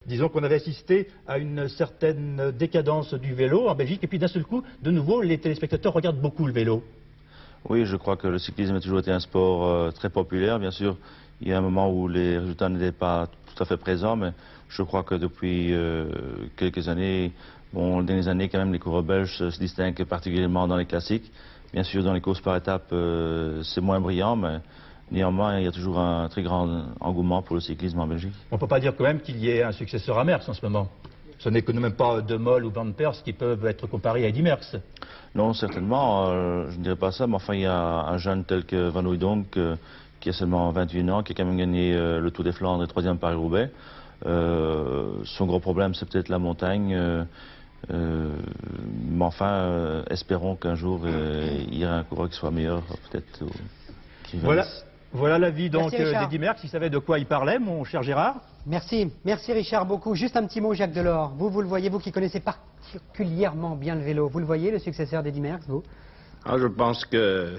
Disons qu'on avait assisté à une certaine décadence du vélo en Belgique, et puis d'un seul coup, de nouveau, les téléspectateurs regardent beaucoup le vélo. Oui, je crois que le cyclisme a toujours été un sport très populaire. Bien sûr, il y a un moment où les résultats n'étaient pas tout à fait présents, mais je crois que depuis quelques années, bon, les dernières années, quand même, les coureurs belges se distinguent particulièrement dans les classiques. Bien sûr, dans les courses par étapes, c'est moins brillant, mais néanmoins, il y a toujours un très grand engouement pour le cyclisme en Belgique. On ne peut pas dire quand même qu'il y ait un successeur à Merckx en ce moment. Ce n'est que même pas De Mol ou Van Persie qui peuvent être comparés à Eddy Merckx. Non, certainement, je ne dirais pas ça, mais enfin, il y a un jeune tel que Van Hooijdonk, qui a seulement 21 ans, qui a quand même gagné le Tour des Flandres et 3e Paris-Roubaix. Son gros problème, c'est peut-être la montagne, mais enfin, espérons qu'un jour, il y ait un coureur qui soit meilleur, peut-être. Voilà l'avis donc d'Eddy Merckx. Il savait de quoi il parlait, mon cher Gérard. Merci Richard beaucoup. Juste un petit mot, Jacques Delors. Vous le voyez, vous qui connaissez particulièrement bien le vélo, vous le voyez, le successeur d'Eddy Merckx, vous? Je pense que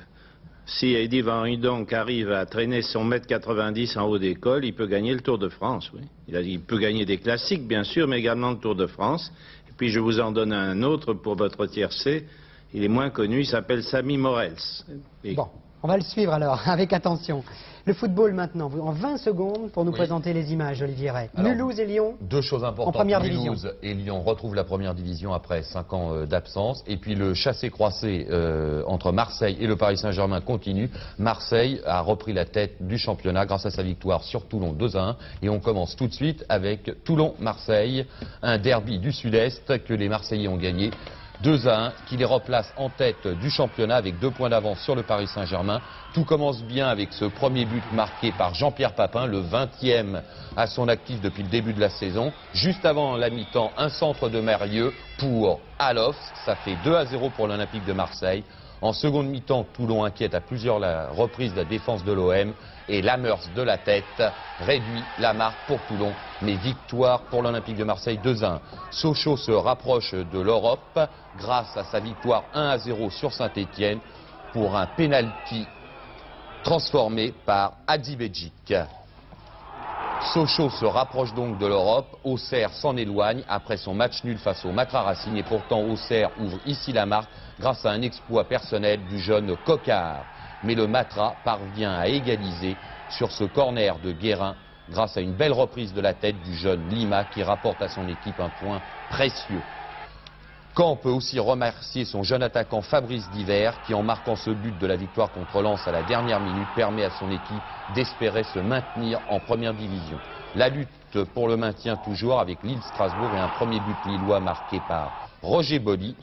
si Eddy Van Hooijdonk arrive à traîner son 1,90 m en haut d'école, il peut gagner le Tour de France, oui. Il peut gagner des classiques, bien sûr, mais également le Tour de France. Et puis je vous en donne un autre pour votre tiercé. Il est moins connu, il s'appelle Sami Morels. Bon. On va le suivre alors, avec attention. Le football maintenant, en 20 secondes pour nous présenter les images, Olivier Ray. Mulhouse et Lyon. Deux choses importantes. En première division. Mulhouse et Lyon retrouvent la première division après 5 ans d'absence. Et puis le chassé-croisé entre Marseille et le Paris Saint-Germain continue. Marseille a repris la tête du championnat grâce à sa victoire sur Toulon 2-1. Et on commence tout de suite avec Toulon-Marseille, un derby du Sud-Est que les Marseillais ont gagné 2-1, qui les replace en tête du championnat avec 2 points d'avance sur le Paris Saint-Germain. Tout commence bien avec ce premier but marqué par Jean-Pierre Papin, le 20e à son actif depuis le début de la saison. Juste avant la mi-temps, un centre de Mérieux pour Alof, ça fait 2-0 pour l'Olympique de Marseille. En seconde mi-temps, Toulon inquiète à plusieurs reprises la défense de l'OM et Lamers de la tête réduit la marque pour Toulon, mais victoire pour l'Olympique de Marseille 2-1. Sochaux se rapproche de l'Europe grâce à sa victoire 1-0 sur Saint-Étienne pour un penalty transformé par Hadzibedjic. Sochaux se rapproche donc de l'Europe, Auxerre s'en éloigne après son match nul face au Matra Racing et pourtant Auxerre ouvre ici la marque grâce à un exploit personnel du jeune Coquard. Mais le Matra parvient à égaliser sur ce corner de Guérin grâce à une belle reprise de la tête du jeune Lima qui rapporte à son équipe un point précieux. Caen peut aussi remercier son jeune attaquant Fabrice Divert qui, en marquant ce but de la victoire contre Lens à la dernière minute, permet à son équipe d'espérer se maintenir en première division. La lutte pour le maintien toujours avec Lille-Strasbourg et un premier but lillois marqué par Roger Boli.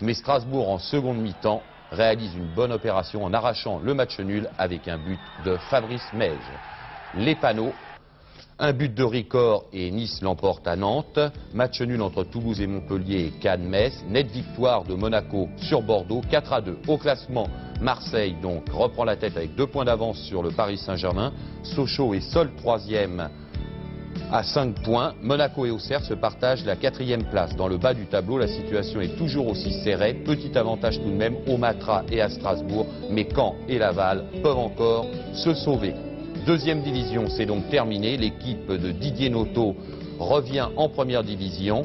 Mais Strasbourg en seconde mi-temps réalise une bonne opération en arrachant le match nul avec un but de Fabrice Meige. Les panneaux. Un but de Ricord et Nice l'emporte à Nantes. Match nul entre Toulouse et Montpellier et Cannes-Metz. Nette victoire de Monaco sur Bordeaux, 4-2. Au classement, Marseille donc reprend la tête avec 2 points d'avance sur le Paris Saint-Germain. Sochaux est seul 3e à 5 points. Monaco et Auxerre se partagent la 4e place. Dans le bas du tableau, la situation est toujours aussi serrée. Petit avantage tout de même au Matra et à Strasbourg. Mais Caen et Laval peuvent encore se sauver. Deuxième division, c'est donc terminé. L'équipe de Didier Noto revient en première division.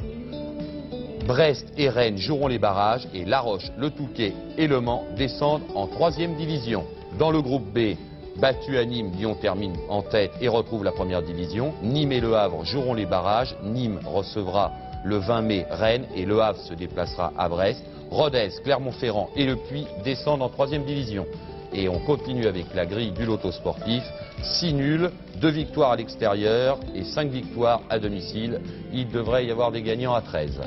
Brest et Rennes joueront les barrages et La Roche, le Touquet et Le Mans descendent en 3e division. Dans le groupe B, battu à Nîmes, Lyon termine en tête et retrouve la première division. Nîmes et Le Havre joueront les barrages. Nîmes recevra le 20 mai Rennes et Le Havre se déplacera à Brest. Rodez, Clermont-Ferrand et Le Puy descendent en 3e division. Et on continue avec la grille du loto sportif. 6 nuls, 2 victoires à l'extérieur et 5 victoires à domicile. Il devrait y avoir des gagnants à 13.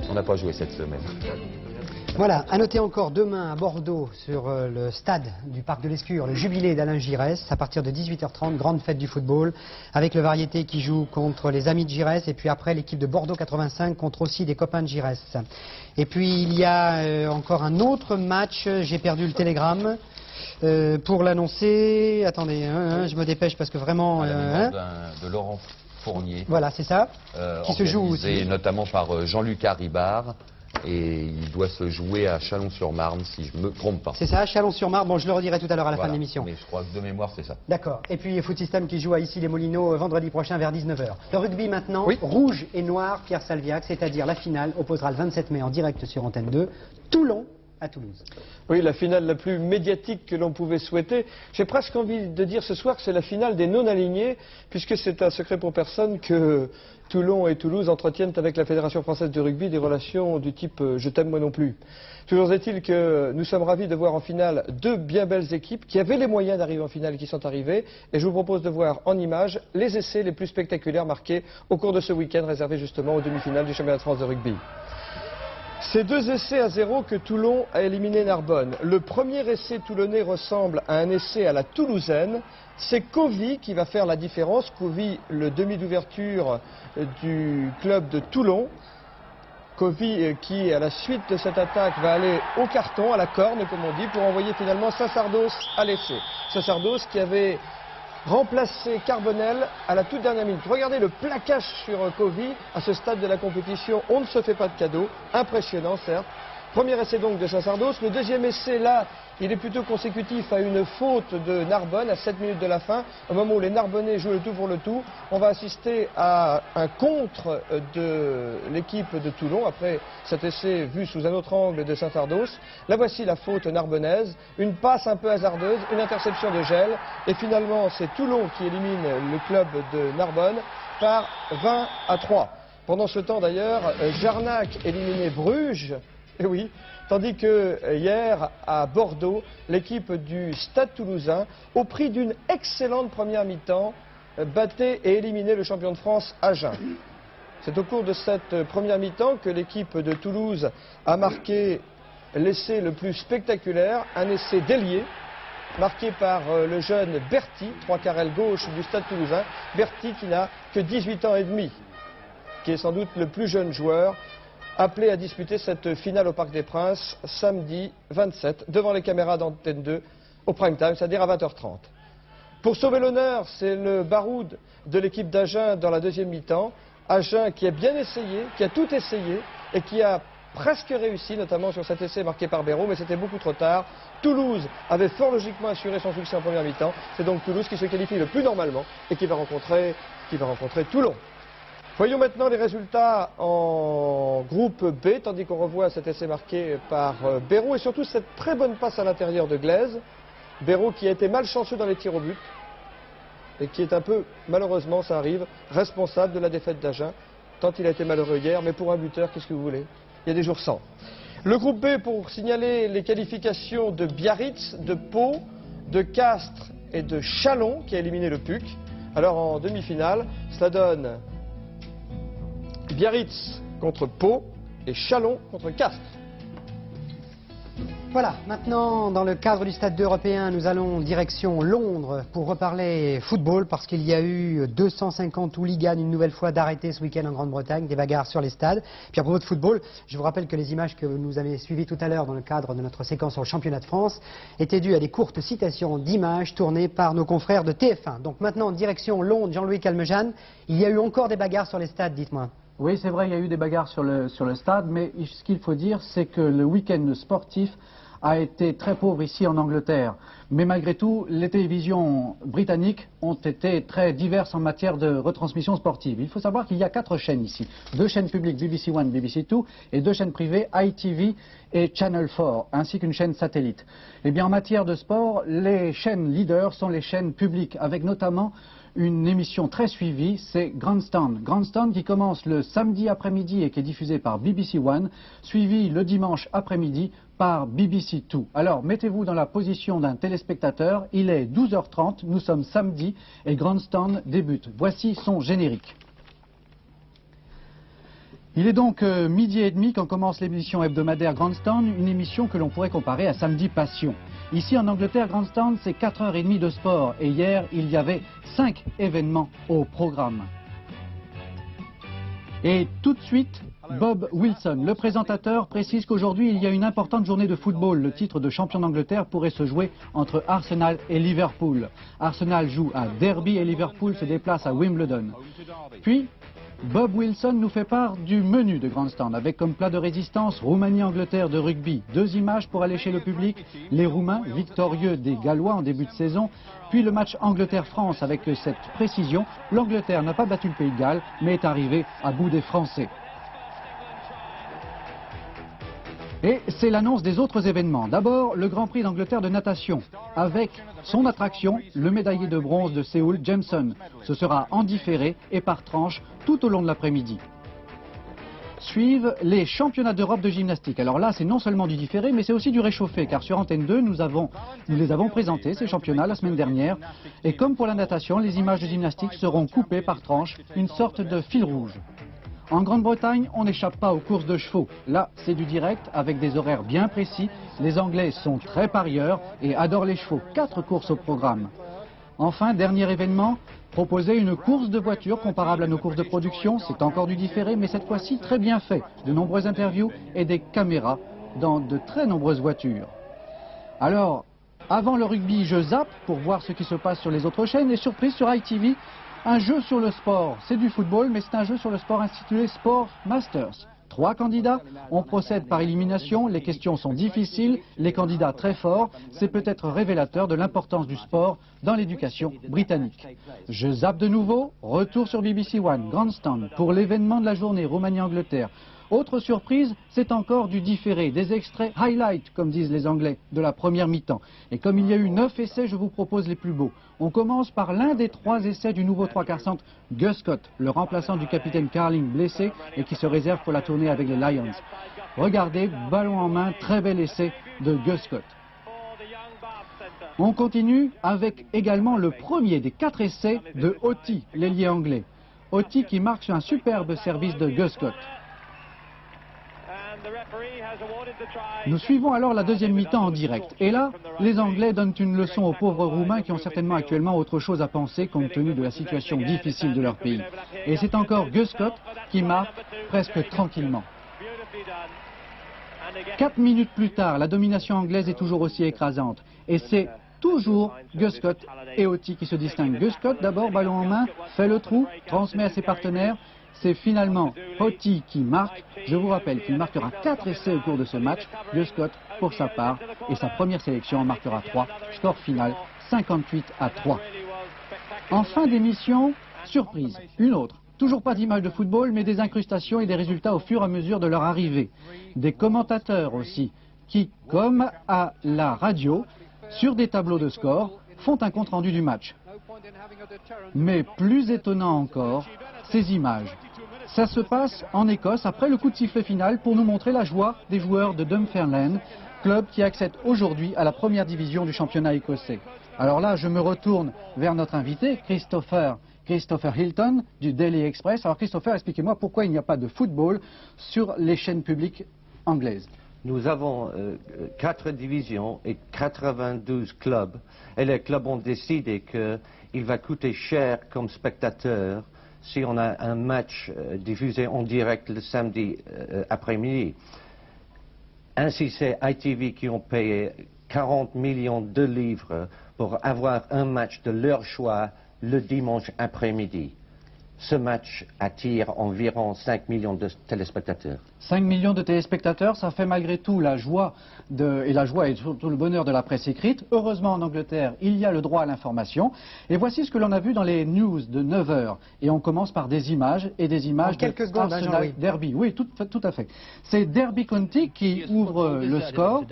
On n'a pas joué cette semaine. Voilà, à noter encore demain à Bordeaux, sur le stade du Parc de l'Escure, le jubilé d'Alain Giresse, à partir de 18h30, grande fête du football, avec le Variété qui joue contre les amis de Giresse, et puis après l'équipe de Bordeaux 85 contre aussi des copains de Giresse. Et puis il y a encore un autre match, j'ai perdu le télégramme, pour l'annoncer. Attendez, je me dépêche parce que vraiment... de Laurent Fournier. Voilà, c'est ça, qui se joue aussi. Notamment par Jean-Luc Haribard. Et il doit se jouer à Chalon-sur-Marne, si je ne me trompe pas. C'est ça, Chalon-sur-Marne. Bon, je le redirai tout à l'heure à la fin de l'émission. Mais je crois que de mémoire, c'est ça. D'accord. Et puis Foot System qui joue à Issy-les-Moulineaux vendredi prochain vers 19h. Le rugby maintenant, Oui. rouge et noir, Pierre Salviac, c'est-à-dire la finale opposera le 27 mai en direct sur Antenne 2, Toulon à Toulouse. Oui, la finale la plus médiatique que l'on pouvait souhaiter. J'ai presque envie de dire ce soir que c'est la finale des non-alignés, puisque c'est un secret pour personne que Toulon et Toulouse entretiennent avec la Fédération française de rugby des relations du type « je t'aime moi non plus ». Toujours est-il que nous sommes ravis de voir en finale deux bien belles équipes qui avaient les moyens d'arriver en finale et qui sont arrivées. Et je vous propose de voir en images les essais les plus spectaculaires marqués au cours de ce week-end réservé justement aux demi-finales du championnat de France de rugby. Ces 2 essais à 0 que Toulon a éliminé Narbonne. Le premier essai toulonnais ressemble à un essai à la toulousaine. C'est Covy qui va faire la différence. Covy, le demi d'ouverture du club de Toulon. Covy qui, à la suite de cette attaque, va aller au carton, à la corne, comme on dit, pour envoyer finalement Sassardos à l'essai. Sassardos qui avait remplacé Carbonel à la toute dernière minute. Regardez le plaquage sur Covy à ce stade de la compétition. On ne se fait pas de cadeau. Impressionnant, certes. Premier essai donc de Sassardos. Le deuxième essai, là, il est plutôt consécutif à une faute de Narbonne à 7 minutes de la fin. Au moment où les Narbonnais jouent le tout pour le tout, on va assister à un contre de l'équipe de Toulon, après cet essai vu sous un autre angle de Sassardos. Là voici la faute narbonnaise, une passe un peu hasardeuse, une interception de Gel, et finalement c'est Toulon qui élimine le club de Narbonne par 20-3. Pendant ce temps d'ailleurs, Jarnac éliminait Bruges. Et oui, tandis que hier, à Bordeaux, l'équipe du Stade Toulousain, au prix d'une excellente première mi-temps, battait et éliminait le champion de France Agen. C'est au cours de cette première mi-temps que l'équipe de Toulouse a marqué l'essai le plus spectaculaire, un essai d'ailier, marqué par le jeune Berti, 3/4 aile gauche du Stade Toulousain. Berti qui n'a que 18 ans et demi, qui est sans doute le plus jeune joueur appelé à disputer cette finale au Parc des Princes samedi 27 devant les caméras d'Antenne 2 au prime time, c'est-à-dire à 20h30. Pour sauver l'honneur, c'est le baroud de l'équipe d'Agen dans la deuxième mi-temps. Agen qui a bien essayé, qui a tout essayé et qui a presque réussi, notamment sur cet essai marqué par Béraud, mais c'était beaucoup trop tard. Toulouse avait fort logiquement assuré son succès en première mi-temps. C'est donc Toulouse qui se qualifie le plus normalement et qui va rencontrer Toulon. Voyons maintenant les résultats en groupe B, tandis qu'on revoit cet essai marqué par Béraud et surtout cette très bonne passe à l'intérieur de Glaise. Béraud qui a été malchanceux dans les tirs au but et qui est un peu, malheureusement, ça arrive, responsable de la défaite d'Agen, tant il a été malheureux hier, mais pour un buteur, qu'est-ce que vous voulez? Il y a des jours sans. Le groupe B, pour signaler les qualifications de Biarritz, de Pau, de Castres et de Chalon, qui a éliminé le PUC. Alors en demi-finale, cela donne Biarritz contre Pau et Chalon contre Castres. Voilà, maintenant dans le cadre du Stade 2 européen, nous allons direction Londres pour reparler football parce qu'il y a eu 250 hooligans une nouvelle fois d'arrêtés ce week-end en Grande-Bretagne, des bagarres sur les stades. Puis à propos de football, je vous rappelle que les images que vous avez suivies tout à l'heure dans le cadre de notre séquence sur le championnat de France étaient dues à des courtes citations d'images tournées par nos confrères de TF1. Donc maintenant, direction Londres, Jean-Louis Calmejane, il y a eu encore des bagarres sur les stades, dites-moi. Oui, c'est vrai, il y a eu des bagarres sur le stade, mais ce qu'il faut dire, c'est que le week-end sportif a été très pauvre ici en Angleterre. Mais malgré tout, les télévisions britanniques ont été très diverses en matière de retransmission sportive. Il faut savoir qu'il y a 4 chaînes ici. 2 chaînes publiques, BBC One, BBC Two, et 2 chaînes privées, ITV et Channel 4, ainsi qu'une chaîne satellite. Eh bien, en matière de sport, les chaînes leaders sont les chaînes publiques, avec notamment une émission très suivie, c'est Grandstand. Grandstand qui commence le samedi après-midi et qui est diffusé par BBC One, suivi le dimanche après-midi par BBC Two. Alors, mettez-vous dans la position d'un téléspectateur, il est 12h30, nous sommes samedi et Grandstand débute. Voici son générique. Il est donc midi et demi quand commence l'émission hebdomadaire Grandstand, une émission que l'on pourrait comparer à Samedi Passion. Ici en Angleterre, Grandstand, c'est 4h30 de sport et hier, il y avait 5 événements au programme. Et tout de suite, Bob Wilson, le présentateur, précise qu'aujourd'hui, il y a une importante journée de football. Le titre de champion d'Angleterre pourrait se jouer entre Arsenal et Liverpool. Arsenal joue à Derby et Liverpool se déplace à Wimbledon. Puis, Bob Wilson nous fait part du menu de Grandstand, avec comme plat de résistance Roumanie-Angleterre de rugby. 2 images pour allécher le public, les Roumains victorieux des Gallois en début de saison, puis le match Angleterre-France avec cette précision, l'Angleterre n'a pas battu le Pays de Galles, mais est arrivée à bout des Français. Et c'est l'annonce des autres événements. D'abord, le Grand Prix d'Angleterre de natation, avec son attraction, le médaillé de bronze de Séoul, Jameson. Ce sera en différé et par tranche tout au long de l'après-midi. Suivent les championnats d'Europe de gymnastique. Alors là, c'est non seulement du différé, mais c'est aussi du réchauffé, car sur Antenne 2, nous les avons présentés, ces championnats, la semaine dernière. Et comme pour la natation, les images de gymnastique seront coupées par tranche, une sorte de fil rouge. En Grande-Bretagne, on n'échappe pas aux courses de chevaux. Là, c'est du direct avec des horaires bien précis. Les Anglais sont très parieurs et adorent les chevaux. 4 courses au programme. Enfin, dernier événement, proposer une course de voitures comparable à nos courses de production. C'est encore du différé, mais cette fois-ci très bien fait. De nombreuses interviews et des caméras dans de très nombreuses voitures. Alors, avant le rugby, je zappe pour voir ce qui se passe sur les autres chaînes. Et surprise sur ITV, un jeu sur le sport. C'est du football, mais c'est un jeu sur le sport intitulé Sport Masters. 3 candidats, on procède par élimination, les questions sont difficiles, les candidats très forts. C'est peut-être révélateur de l'importance du sport dans l'éducation britannique. Je zappe de nouveau, retour sur BBC One, Grandstand, pour l'événement de la journée Roumanie-Angleterre. Autre surprise, c'est encore du différé, des extraits highlight, comme disent les Anglais, de la première mi-temps. Et comme il y a eu 9 essais, je vous propose les plus beaux. On commence par l'un des 3 essais du nouveau 3/4 centre, Gus Scott, le remplaçant du capitaine Carling blessé et qui se réserve pour la tournée avec les Lions. Regardez, ballon en main, très bel essai de Gus Scott. On continue avec également le premier des 4 essais de Otti, l'ailier anglais. Otti qui marque sur un superbe service de Gus Scott. Nous suivons alors la deuxième mi-temps en direct. Et là, les Anglais donnent une leçon aux pauvres Roumains qui ont certainement actuellement autre chose à penser compte tenu de la situation difficile de leur pays. Et c'est encore Gus Scott qui marque presque tranquillement. 4 minutes plus tard, la domination anglaise est toujours aussi écrasante. Et c'est toujours Gus Scott et Otti qui se distinguent. Gus Scott, d'abord, ballon en main, fait le trou, transmet à ses partenaires. C'est finalement Otti qui marque. Je vous rappelle qu'il marquera 4 essais au cours de ce match. Gus Scott, pour sa part, et sa première sélection en marquera 3. Score final, 58-3. En fin d'émission, surprise, une autre. Toujours pas d'image de football, mais des incrustations et des résultats au fur et à mesure de leur arrivée. Des commentateurs aussi, qui, comme à la radio, sur des tableaux de score, font un compte-rendu du match. Mais plus étonnant encore, ces images. Ça se passe en Écosse après le coup de sifflet final pour nous montrer la joie des joueurs de Dunfermline, club qui accède aujourd'hui à la première division du championnat écossais. Alors là, je me retourne vers notre invité, Christopher Hilton du Daily Express. Alors Christopher, expliquez-moi pourquoi il n'y a pas de football sur les chaînes publiques anglaises. Nous avons 4 divisions et 92 clubs. Et les clubs ont décidé qu'il va coûter cher comme spectateur si on a un match diffusé en direct le samedi après-midi. Ainsi, c'est ITV qui ont payé 40 millions de livres pour avoir un match de leur choix le dimanche après-midi. Ce match attire environ 5 millions de téléspectateurs. 5 millions de téléspectateurs, ça fait malgré tout la joie, et surtout le bonheur de la presse écrite. Heureusement en Angleterre, il y a le droit à l'information. Et voici ce que l'on a vu dans les news de 9 heures. Et on commence par des images, et des images en quelques secondes, Arsenal Derby. Oui, tout à fait. C'est Derby County qui ouvre le score,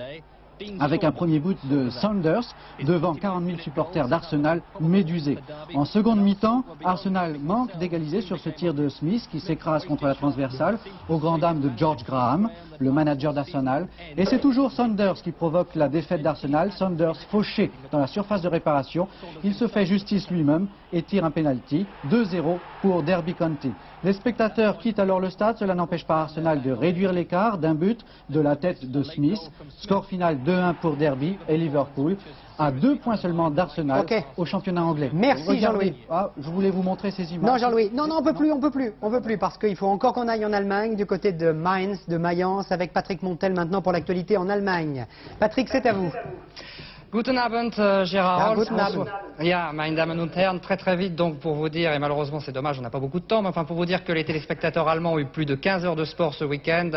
avec un premier but de Saunders devant 40 000 supporters d'Arsenal médusés. En seconde mi-temps, Arsenal manque d'égaliser sur ce tir de Smith qui s'écrase contre la transversale aux grandes dames de George Graham, le manager d'Arsenal. Et c'est toujours Saunders qui provoque la défaite d'Arsenal. Saunders fauché dans la surface de réparation. Il se fait justice lui-même et tire un penalty. 2-0 pour Derby County. Les spectateurs quittent alors le stade. Cela n'empêche pas Arsenal de réduire l'écart d'un but de la tête de Smith. Score final 2-1 pour Derby et Liverpool. À 2 points seulement d'Arsenal au championnat anglais. Merci Jean-Louis. Je voulais vous montrer ces images. Non Jean-Louis, non, on peut plus parce qu'il faut encore qu'on aille en Allemagne, du côté de Mainz, de Mayence, avec Patrick Montel maintenant pour l'actualité en Allemagne. Patrick, c'est à vous. Guten Abend, Gérard Ja, Holz. guten Abend. Ja, meine Damen und Herren, très vite donc pour vous dire, et malheureusement c'est dommage, on n'a pas beaucoup de temps, mais enfin pour vous dire que les téléspectateurs allemands ont eu plus de 15 heures de sport ce week-end,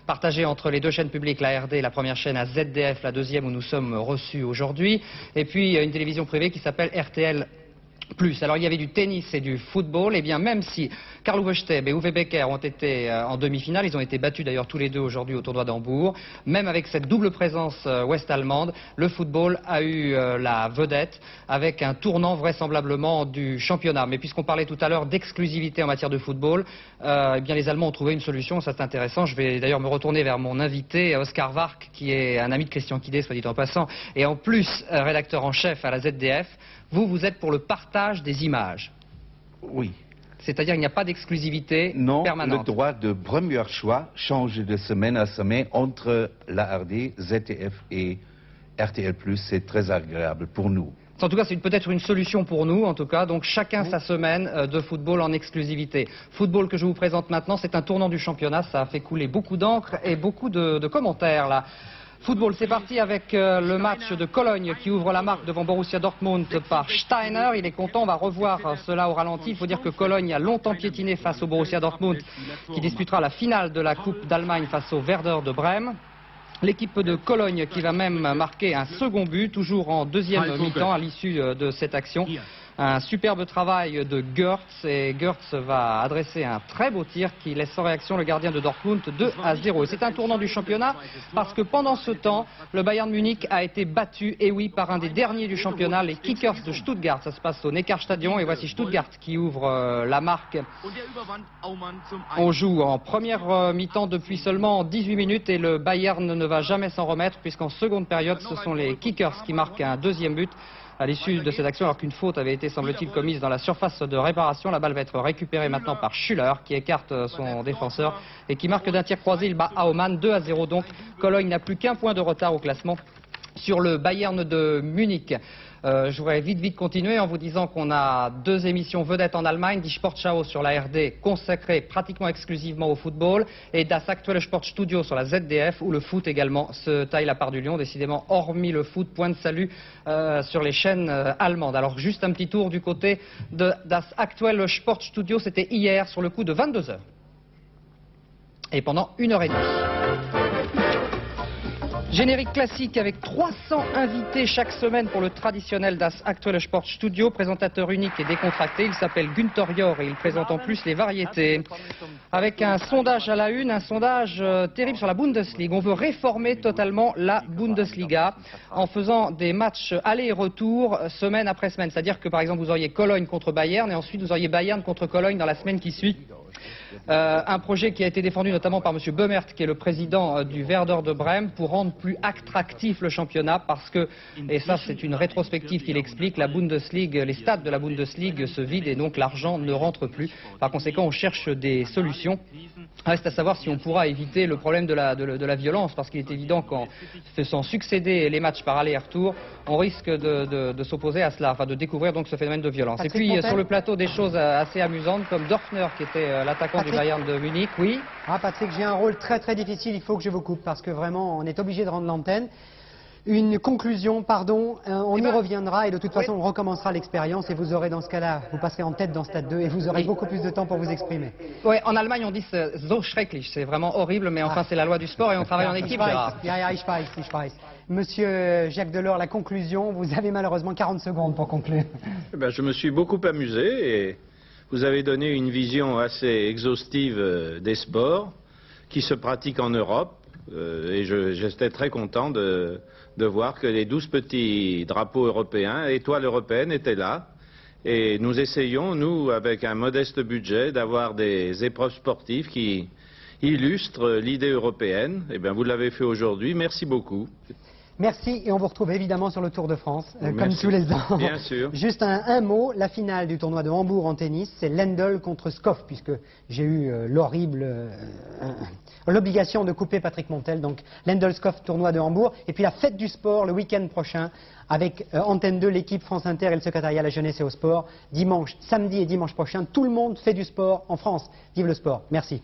partagés entre les deux chaînes publiques, la RD, la première chaîne à ZDF, la deuxième où nous sommes reçus aujourd'hui, et puis une télévision privée qui s'appelle RTL+. Alors il y avait du tennis et du football, et bien même si Carl Uwe Steb et Uwe Becker ont été en demi-finale, ils ont été battus d'ailleurs tous les deux aujourd'hui au tournoi d'Hambourg, même avec cette double présence ouest-allemande, le football a eu la vedette avec un tournant vraisemblablement du championnat. Mais puisqu'on parlait tout à l'heure d'exclusivité en matière de football, eh bien les Allemands ont trouvé une solution, ça c'est intéressant. Je vais d'ailleurs me retourner vers mon invité, Oscar Wark, qui est un ami de Christian Quidé, soit dit en passant, et en plus rédacteur en chef à la ZDF. Vous êtes pour le partage des images. Oui. C'est-à-dire qu'il n'y a pas d'exclusivité Non, permanente. le droit de premier choix change de semaine à semaine entre la RD, ZDF et RTL+. C'est très agréable pour nous. En tout cas, c'est peut-être une solution pour nous, en tout cas. Donc chacun sa semaine de football en exclusivité. Football que je vous présente maintenant, c'est un tournant du championnat. Ça a fait couler beaucoup d'encre et beaucoup de commentaires là. Football, c'est parti avec le match de Cologne qui ouvre la marque devant Borussia Dortmund par Steiner. Il est content, on va revoir cela au ralenti. Il faut dire que Cologne a longtemps piétiné face au Borussia Dortmund qui disputera la finale de la Coupe d'Allemagne face au Werder de Brême. L'équipe de Cologne qui va même marquer un second but, toujours en deuxième mi-temps à l'issue de cette action. Un superbe travail de Goertz, et Goertz va adresser un très beau tir qui laisse sans réaction le gardien de Dortmund 2-0. Et c'est un tournant du championnat parce que pendant ce temps, le Bayern Munich a été battu, et oui, par un des derniers du championnat, les Kickers de Stuttgart. Ça se passe au Neckarstadion et voici Stuttgart qui ouvre la marque. On joue en première mi-temps depuis seulement 18 minutes et le Bayern ne va jamais s'en remettre puisqu'en seconde période, ce sont les Kickers qui marquent un deuxième but. À l'issue de cette action, alors qu'une faute avait été, semble-t-il, commise dans la surface de réparation. La balle va être récupérée maintenant par Schüller, qui écarte son défenseur et qui marque d'un tir croisé. Il bat Aumann 2-0 donc. Cologne n'a plus qu'un point de retard au classement sur le Bayern de Munich. Je voudrais vite continuer en vous disant qu'on a deux émissions vedettes en Allemagne, Die Sportschau sur la RD consacrée pratiquement exclusivement au football et Das Aktuelle Sportstudio sur la ZDF où le foot également se taille la part du lion, décidément hormis le foot, point de salut sur les chaînes allemandes. Alors juste un petit tour du côté de Das Aktuelle Sportstudio, c'était hier sur le coup de 22 h et pendant 1h30. Générique classique avec 300 invités chaque semaine pour le traditionnel Das Aktuelle Sportstudio. Présentateur unique et décontracté, il s'appelle Günther Jauch et il présente en plus les variétés. Avec un sondage à la une, un sondage terrible sur la Bundesliga. On veut réformer totalement la Bundesliga en faisant des matchs aller et retour semaine après semaine. C'est-à-dire que par exemple vous auriez Cologne contre Bayern et ensuite vous auriez Bayern contre Cologne dans la semaine qui suit. Un projet qui a été défendu notamment par M. Böhmert, qui est le président du Werder de Brême, pour rendre plus attractif le championnat, parce que, et ça c'est une rétrospective qui l'explique, la Bundesliga, les stades de la Bundesliga se vident et donc l'argent ne rentre plus. Par conséquent, on cherche des solutions. Reste à savoir si on pourra éviter le problème de la violence, parce qu'il est évident qu'en faisant succéder les matchs par aller et retour, on risque de s'opposer à cela, enfin de découvrir donc ce phénomène de violence. Patrick Et puis Montel. sur le plateau, des choses assez amusantes, comme Dorfner, qui était l'attaquant du Bayern de Munich. Oui. Ah Patrick, j'ai un rôle très difficile, il faut que je vous coupe parce que vraiment on est obligé de rendre l'antenne. Une conclusion, pardon, on y reviendra et de toute façon on recommencera l'expérience et vous aurez dans ce cas-là, vous passerez en tête dans Stade 2 et vous aurez beaucoup plus de temps pour vous exprimer. Ouais, en Allemagne on dit so schrecklich, c'est vraiment horrible, mais enfin c'est la loi du sport et on travaille en équipe. Gérard. Ich weiß. Monsieur Jacques Delors, la conclusion, vous avez malheureusement 40 secondes pour conclure. Eh ben, je me suis beaucoup amusé et vous avez donné une vision assez exhaustive des sports qui se pratiquent en Europe et j'étais très content de voir que les 12 petits drapeaux européens, étoiles européennes étaient là. Et nous essayons, nous, avec un modeste budget, d'avoir des épreuves sportives qui illustrent l'idée européenne. Eh bien, vous l'avez fait aujourd'hui. Merci beaucoup. Merci et on vous retrouve évidemment sur le Tour de France, comme Merci. tous les ans. Bien sûr. Juste un mot, la finale du tournoi de Hambourg en tennis, c'est Lendl contre Skov, puisque j'ai eu l'obligation de couper Patrick Montel, donc Lendl-Skov, tournoi de Hambourg, et puis la fête du sport le week-end prochain, avec Antenne 2, l'équipe France Inter et le secrétariat à la jeunesse et au sport, samedi et dimanche prochain, tout le monde fait du sport en France. Vive le sport, merci.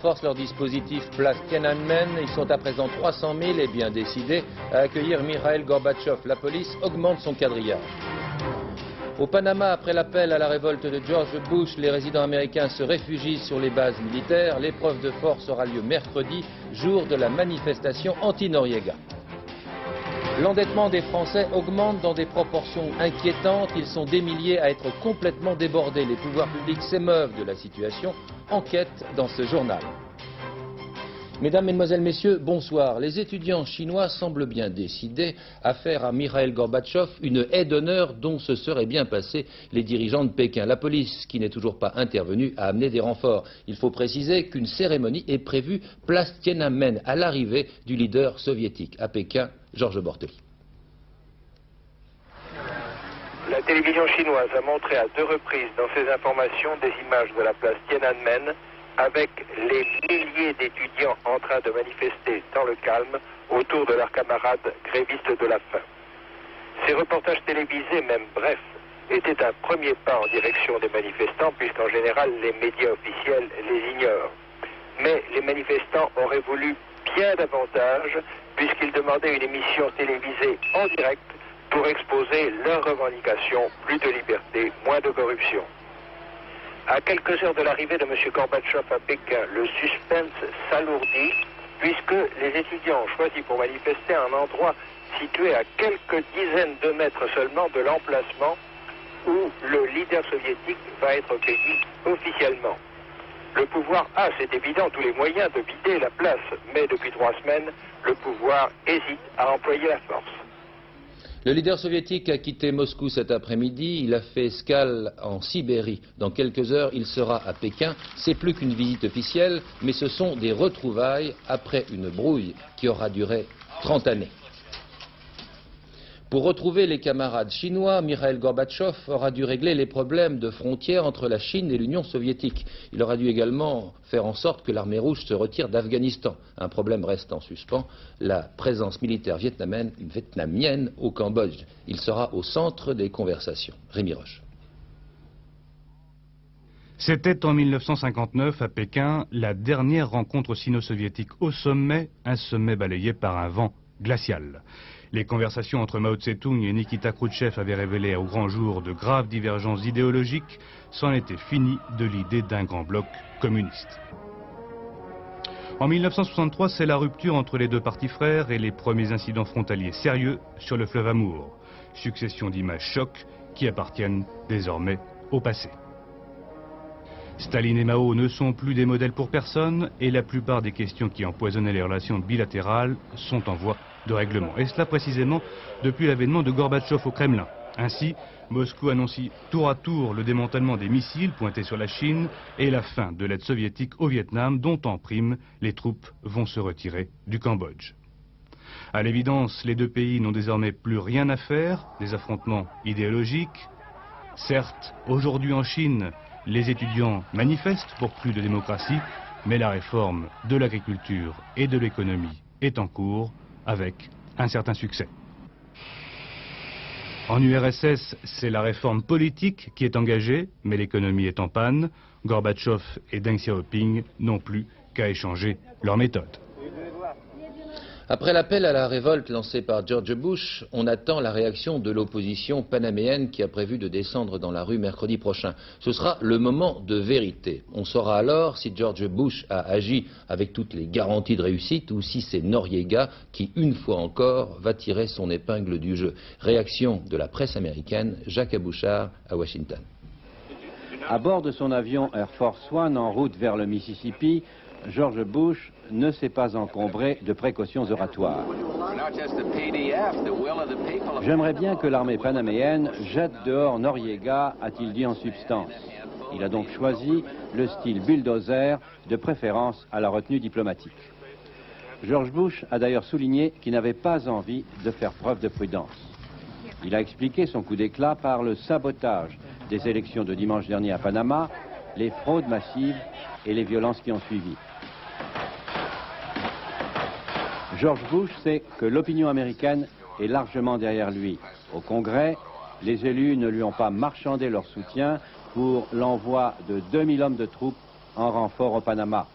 renforcent leur dispositif place Tiananmen. Ils sont à présent 300 000 et bien décidés à accueillir Mikhail Gorbatchev. La police augmente son quadrillage. Au Panama, après l'appel à la révolte de George Bush, les résidents américains se réfugient sur les bases militaires. L'épreuve de force aura lieu mercredi, jour de la manifestation anti-Noriega. L'endettement des Français augmente dans des proportions inquiétantes. Ils sont des milliers à être complètement débordés. Les pouvoirs publics s'émeuvent de la situation. Enquête dans ce journal. Mesdames, Mesdemoiselles, Messieurs, bonsoir. Les étudiants chinois semblent bien décidés à faire à Mikhail Gorbatchev une aide d'honneur dont se seraient bien passés les dirigeants de Pékin. La police, qui n'est toujours pas intervenue, a amené des renforts. Il faut préciser qu'une cérémonie est prévue place Tiananmen à l'arrivée du leader soviétique. À Pékin, Georges Bortoli. La télévision chinoise a montré à 2 reprises dans ses informations des images de la place Tiananmen avec les milliers d'étudiants en train de manifester dans le calme autour de leurs camarades grévistes de la faim. Ces reportages télévisés, même brefs, étaient un premier pas en direction des manifestants, puisqu'en général les médias officiels les ignorent. Mais les manifestants auraient voulu bien davantage, puisqu'ils demandaient une émission télévisée en direct pour exposer leurs revendications, plus de liberté, moins de corruption. À quelques heures de l'arrivée de M. Gorbatchev à Pékin, le suspense s'alourdit puisque les étudiants ont choisi pour manifester un endroit situé à quelques dizaines de mètres seulement de l'emplacement où le leader soviétique va être accueilli officiellement. Le pouvoir a, c'est évident, tous les moyens de vider la place, mais depuis 3 semaines, le pouvoir hésite à employer la force. Le leader soviétique a quitté Moscou cet après-midi. Il a fait escale en Sibérie. Dans quelques heures, il sera à Pékin. C'est plus qu'une visite officielle, mais ce sont des retrouvailles après une brouille qui aura duré 30 années. Pour retrouver les camarades chinois, Mikhail Gorbatchev aura dû régler les problèmes de frontières entre la Chine et l'Union soviétique. Il aura dû également faire en sorte que l'armée rouge se retire d'Afghanistan. Un problème reste en suspens, la présence militaire vietnamienne au Cambodge. Il sera au centre des conversations. Rémi Roche. C'était en 1959 à Pékin la dernière rencontre sino-soviétique au sommet, un sommet balayé par un vent glacial. Les conversations entre Mao Tse-tung et Nikita Khrouchtchev avaient révélé au grand jour de graves divergences idéologiques. C'en était fini de l'idée d'un grand bloc communiste. En 1963, c'est la rupture entre les 2 partis frères et les premiers incidents frontaliers sérieux sur le fleuve Amour. Succession d'images chocs qui appartiennent désormais au passé. Staline et Mao ne sont plus des modèles pour personne et la plupart des questions qui empoisonnaient les relations bilatérales sont en voie de règlement. Et cela précisément depuis l'avènement de Gorbatchev au Kremlin. Ainsi, Moscou annonce tour à tour le démantèlement des missiles pointés sur la Chine et la fin de l'aide soviétique au Vietnam, dont en prime les troupes vont se retirer du Cambodge. À l'évidence, les 2 pays n'ont désormais plus rien à faire, des affrontements idéologiques. Certes, aujourd'hui en Chine, les étudiants manifestent pour plus de démocratie, mais la réforme de l'agriculture et de l'économie est en cours avec un certain succès. En URSS, c'est la réforme politique qui est engagée, mais l'économie est en panne. Gorbatchev et Deng Xiaoping n'ont plus qu'à échanger leurs méthodes. Après l'appel à la révolte lancé par George Bush, on attend la réaction de l'opposition panaméenne qui a prévu de descendre dans la rue mercredi prochain. Ce sera le moment de vérité. On saura alors si George Bush a agi avec toutes les garanties de réussite ou si c'est Noriega qui, une fois encore, va tirer son épingle du jeu. Réaction de la presse américaine, Jacques Abouchard à Washington. À bord de son avion Air Force One en route vers le Mississippi, George Bush ne s'est pas encombré de précautions oratoires. J'aimerais bien que l'armée panaméenne jette dehors Noriega, a-t-il dit en substance. Il a donc choisi le style bulldozer, de préférence à la retenue diplomatique. George Bush a d'ailleurs souligné qu'il n'avait pas envie de faire preuve de prudence. Il a expliqué son coup d'éclat par le sabotage des élections de dimanche dernier à Panama, les fraudes massives et les violences qui ont suivi. George Bush sait que l'opinion américaine est largement derrière lui. Au Congrès, les élus ne lui ont pas marchandé leur soutien pour l'envoi de 2000 hommes de troupes en renfort au Panama.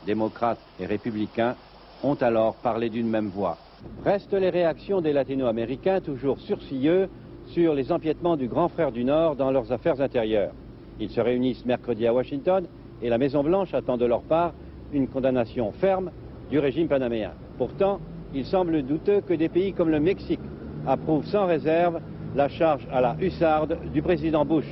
Démocrates et républicains ont alors parlé d'une même voix. Restent les réactions des latino-américains, toujours sourcilleux, sur les empiètements du grand frère du Nord dans leurs affaires intérieures. Ils se réunissent mercredi à Washington et la Maison-Blanche attend de leur part une condamnation ferme du régime panaméen. Pourtant, il semble douteux que des pays comme le Mexique approuvent sans réserve la charge à la hussarde du président Bush.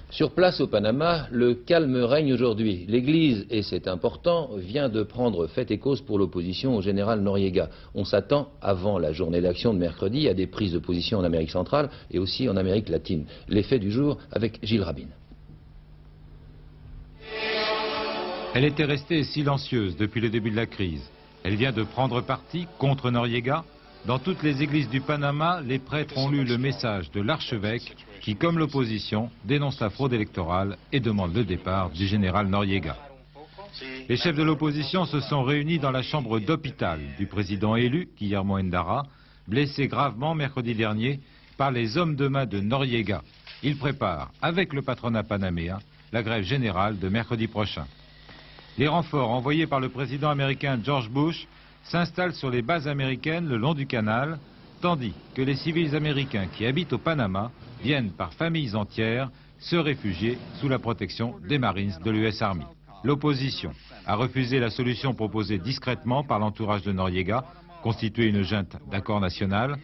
Sur place au Panama, le calme règne aujourd'hui. L'Église, et c'est important, vient de prendre fait et cause pour l'opposition au général Noriega. On s'attend, avant la journée d'action de mercredi, à des prises de position en Amérique centrale et aussi en Amérique latine. L'effet du jour avec Gilles Rabin. Elle était restée silencieuse depuis le début de la crise. Elle vient de prendre parti contre Noriega. Dans toutes les églises du Panama, les prêtres ont lu le message de l'archevêque qui, comme l'opposition, dénonce la fraude électorale et demande le départ du général Noriega. Les chefs de l'opposition se sont réunis dans la chambre d'hôpital du président élu, Guillermo Endara, blessé gravement mercredi dernier par les hommes de main de Noriega. Il prépare, avec le patronat panaméen, la grève générale de mercredi prochain. Les renforts envoyés par le président américain George Bush s'installent sur les bases américaines le long du canal, tandis que les civils américains qui habitent au Panama viennent par familles entières se réfugier sous la protection des Marines de l'US Army. L'opposition a refusé la solution proposée discrètement par l'entourage de Noriega, constituer une junte d'accord national.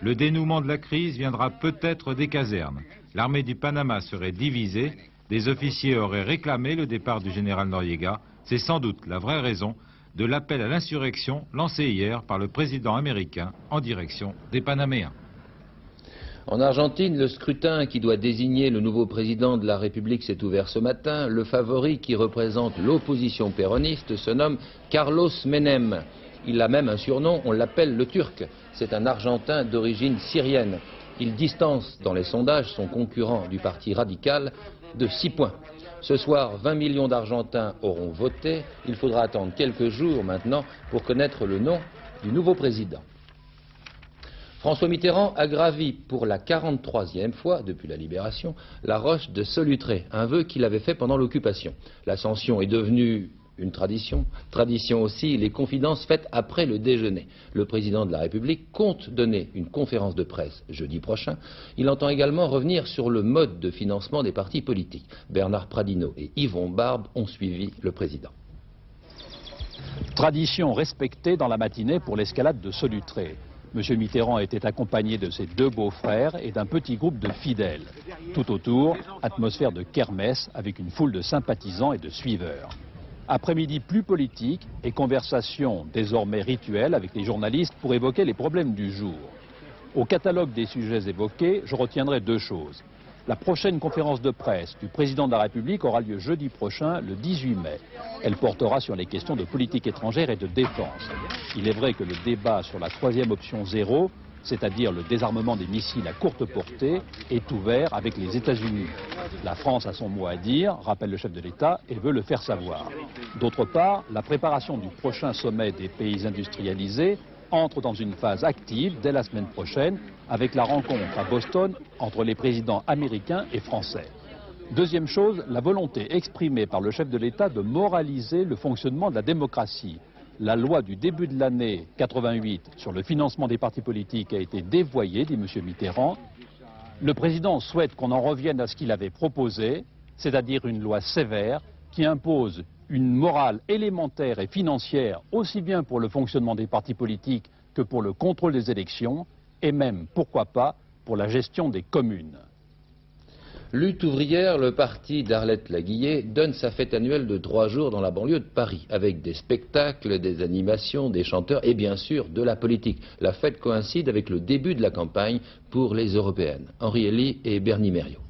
Le dénouement de la crise viendra peut-être des casernes. L'armée du Panama serait divisée, des officiers auraient réclamé le départ du général Noriega. C'est sans doute la vraie raison de l'appel à l'insurrection lancé hier par le président américain en direction des Panaméens. En Argentine, le scrutin qui doit désigner le nouveau président de la République s'est ouvert ce matin. Le favori qui représente l'opposition péroniste se nomme Carlos Menem. Il a même un surnom, on l'appelle le Turc. C'est un Argentin d'origine syrienne. Il distance dans les sondages son concurrent du parti radical de 6 points. Ce soir, 20 millions d'Argentins auront voté. Il faudra attendre quelques jours maintenant pour connaître le nom du nouveau président. François Mitterrand a gravi pour la 43e fois depuis la Libération la roche de Solutré, un vœu qu'il avait fait pendant l'occupation. L'ascension est devenue une tradition. Tradition aussi, les confidences faites après le déjeuner. Le président de la République compte donner une conférence de presse jeudi prochain. Il entend également revenir sur le mode de financement des partis politiques. Bernard Pradino et Yvon Barbe ont suivi le président. Tradition respectée dans la matinée pour l'escalade de Solutré. M. Mitterrand était accompagné de ses 2 beaux-frères et d'un petit groupe de fidèles. Tout autour, atmosphère de kermesse avec une foule de sympathisants et de suiveurs. Après-midi plus politique et conversation désormais rituelle avec les journalistes pour évoquer les problèmes du jour. Au catalogue des sujets évoqués, je retiendrai 2 choses. La prochaine conférence de presse du président de la République aura lieu jeudi prochain, le 18 mai. Elle portera sur les questions de politique étrangère et de défense. Il est vrai que le débat sur la 3e option 0, c'est-à-dire le désarmement des missiles à courte portée, est ouvert avec les États-Unis. La France a son mot à dire, rappelle le chef de l'État, et veut le faire savoir. D'autre part, la préparation du prochain sommet des pays industrialisés entre dans une phase active dès la semaine prochaine avec la rencontre à Boston entre les présidents américains et français. Deuxième chose, la volonté exprimée par le chef de l'État de moraliser le fonctionnement de la démocratie. La loi du début de l'année 88 sur le financement des partis politiques a été dévoyée, dit M. Mitterrand. Le président souhaite qu'on en revienne à ce qu'il avait proposé, c'est-à-dire une loi sévère qui impose une morale élémentaire et financière aussi bien pour le fonctionnement des partis politiques que pour le contrôle des élections et même, pourquoi pas, pour la gestion des communes. Lutte ouvrière, le parti d'Arlette Laguillet donne sa fête annuelle de 3 jours dans la banlieue de Paris, avec des spectacles, des animations, des chanteurs et bien sûr de la politique. La fête coïncide avec le début de la campagne pour les européennes. Henri Elie et Bernie Mériot.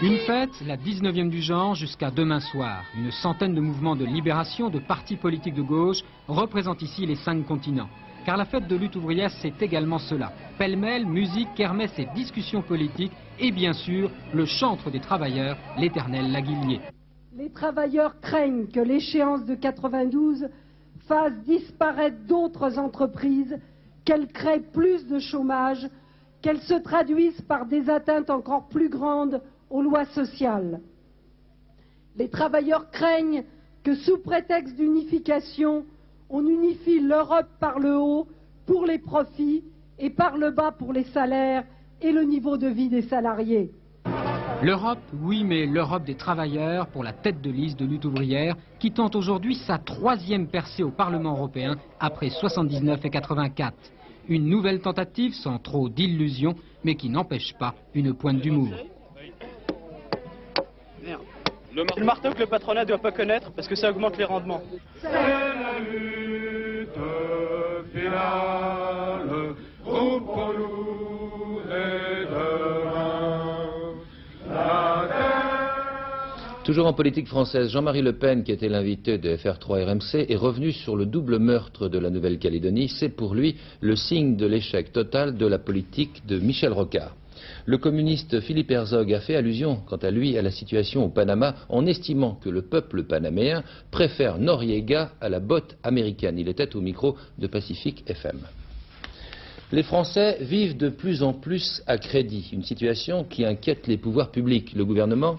Une fête, la 19e du genre, jusqu'à demain soir. Une centaine de mouvements de libération, de partis politiques de gauche, représentent ici les 5 continents. Car la fête de lutte ouvrière, c'est également cela. Pêle-mêle, musique, kermesse et discussions politiques, et bien sûr, le chantre des travailleurs, l'éternel Laguillier. Les travailleurs craignent que l'échéance de 92 fasse disparaître d'autres entreprises, qu'elle crée plus de chômage, qu'elles se traduisent par des atteintes encore plus grandes aux lois sociales. Les travailleurs craignent que sous prétexte d'unification, on unifie l'Europe par le haut pour les profits et par le bas pour les salaires et le niveau de vie des salariés. L'Europe, oui, mais l'Europe des travailleurs pour la tête de liste de lutte ouvrière qui tente aujourd'hui sa 3e percée au Parlement européen après 79 et 84. Une nouvelle tentative sans trop d'illusions, mais qui n'empêche pas une pointe d'humour. Le marteau que le patronat ne doit pas connaître parce que ça augmente les rendements. C'est la lutte finale, reprends-nous et demain. Toujours en politique française, Jean-Marie Le Pen, qui était l'invité de FR3 RMC, est revenu sur le double meurtre de la Nouvelle-Calédonie. C'est pour lui le signe de l'échec total de la politique de Michel Rocard. Le communiste Philippe Herzog a fait allusion, quant à lui, à la situation au Panama, en estimant que le peuple panaméen préfère Noriega à la botte américaine. Il était au micro de Pacifique FM. Les Français vivent de plus en plus à crédit, une situation qui inquiète les pouvoirs publics. Le gouvernement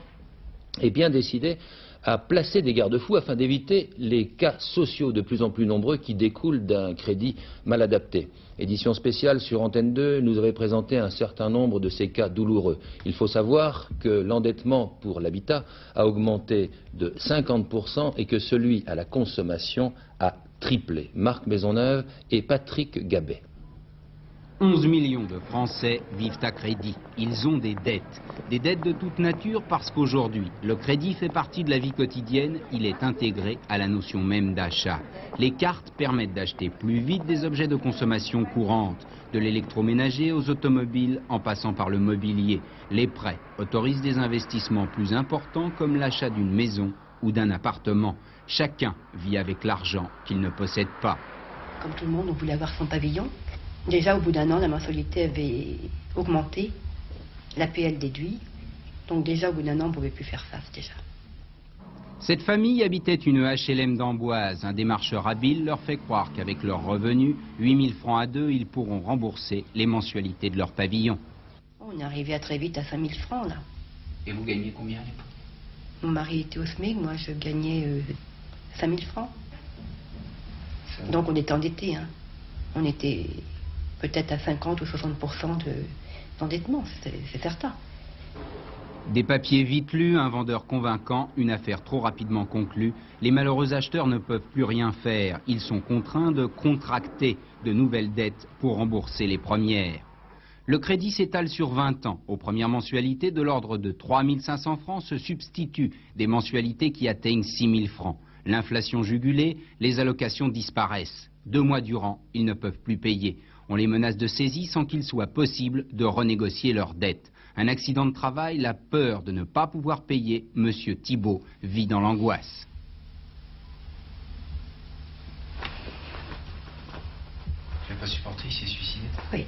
est bien décidé à placer des garde-fous afin d'éviter les cas sociaux de plus en plus nombreux qui découlent d'un crédit mal adapté. Édition spéciale sur Antenne 2 nous avait présenté un certain nombre de ces cas douloureux. Il faut savoir que l'endettement pour l'habitat a augmenté de 50% et que celui à la consommation a triplé. Marc Maisonneuve et Patrick Gabet. 11 millions de Français vivent à crédit. Ils ont des dettes de toute nature parce qu'aujourd'hui, le crédit fait partie de la vie quotidienne, il est intégré à la notion même d'achat. Les cartes permettent d'acheter plus vite des objets de consommation courante, de l'électroménager aux automobiles en passant par le mobilier. Les prêts autorisent des investissements plus importants comme l'achat d'une maison ou d'un appartement. Chacun vit avec l'argent qu'il ne possède pas. Comme tout le monde, on voulait avoir son pavillon. Déjà, au bout d'un an, la mensualité avait augmenté, l'APL déduit. Donc déjà, au bout d'un an, on ne pouvait plus faire face, déjà. Cette famille habitait une HLM d'Amboise. Un démarcheur habile leur fait croire qu'avec leurs revenus, 8 000 francs à deux, ils pourront rembourser les mensualités de leur pavillon. On est arrivé à très vite à 5 000 francs, là. Et vous gagnez combien à l'époque? Mon mari était au SMIC, moi je gagnais 5 000 francs. Donc on était endettés, hein. On était peut-être à 50 ou 60% d'endettement, c'est certain. Des papiers vite lus, un vendeur convaincant, une affaire trop rapidement conclue. Les malheureux acheteurs ne peuvent plus rien faire. Ils sont contraints de contracter de nouvelles dettes pour rembourser les premières. Le crédit s'étale sur 20 ans. Aux premières mensualités de l'ordre de 3 500 francs se substituent des mensualités qui atteignent 6 000 francs. L'inflation jugulée, les allocations disparaissent. 2 mois durant, ils ne peuvent plus payer. On les menace de saisie sans qu'il soit possible de renégocier leurs dettes. Un accident de travail, la peur de ne pas pouvoir payer, Monsieur Thibault vit dans l'angoisse. Tu n'as pas supporté, il s'est suicidé? Oui.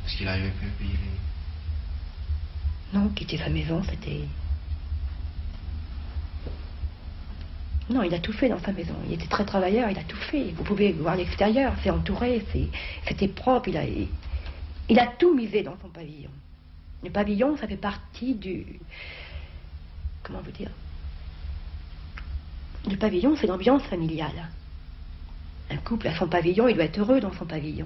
Parce qu'il n'arrivait plus à payer les... Non, quitter sa maison, c'était... Non, il a tout fait dans sa maison. Il était très travailleur, il a tout fait. Vous pouvez voir l'extérieur, c'est entouré, c'était propre. Il a tout misé dans son pavillon. Le pavillon, ça fait partie du... Comment vous dire? Le pavillon, c'est l'ambiance familiale. Un couple a son pavillon, il doit être heureux dans son pavillon.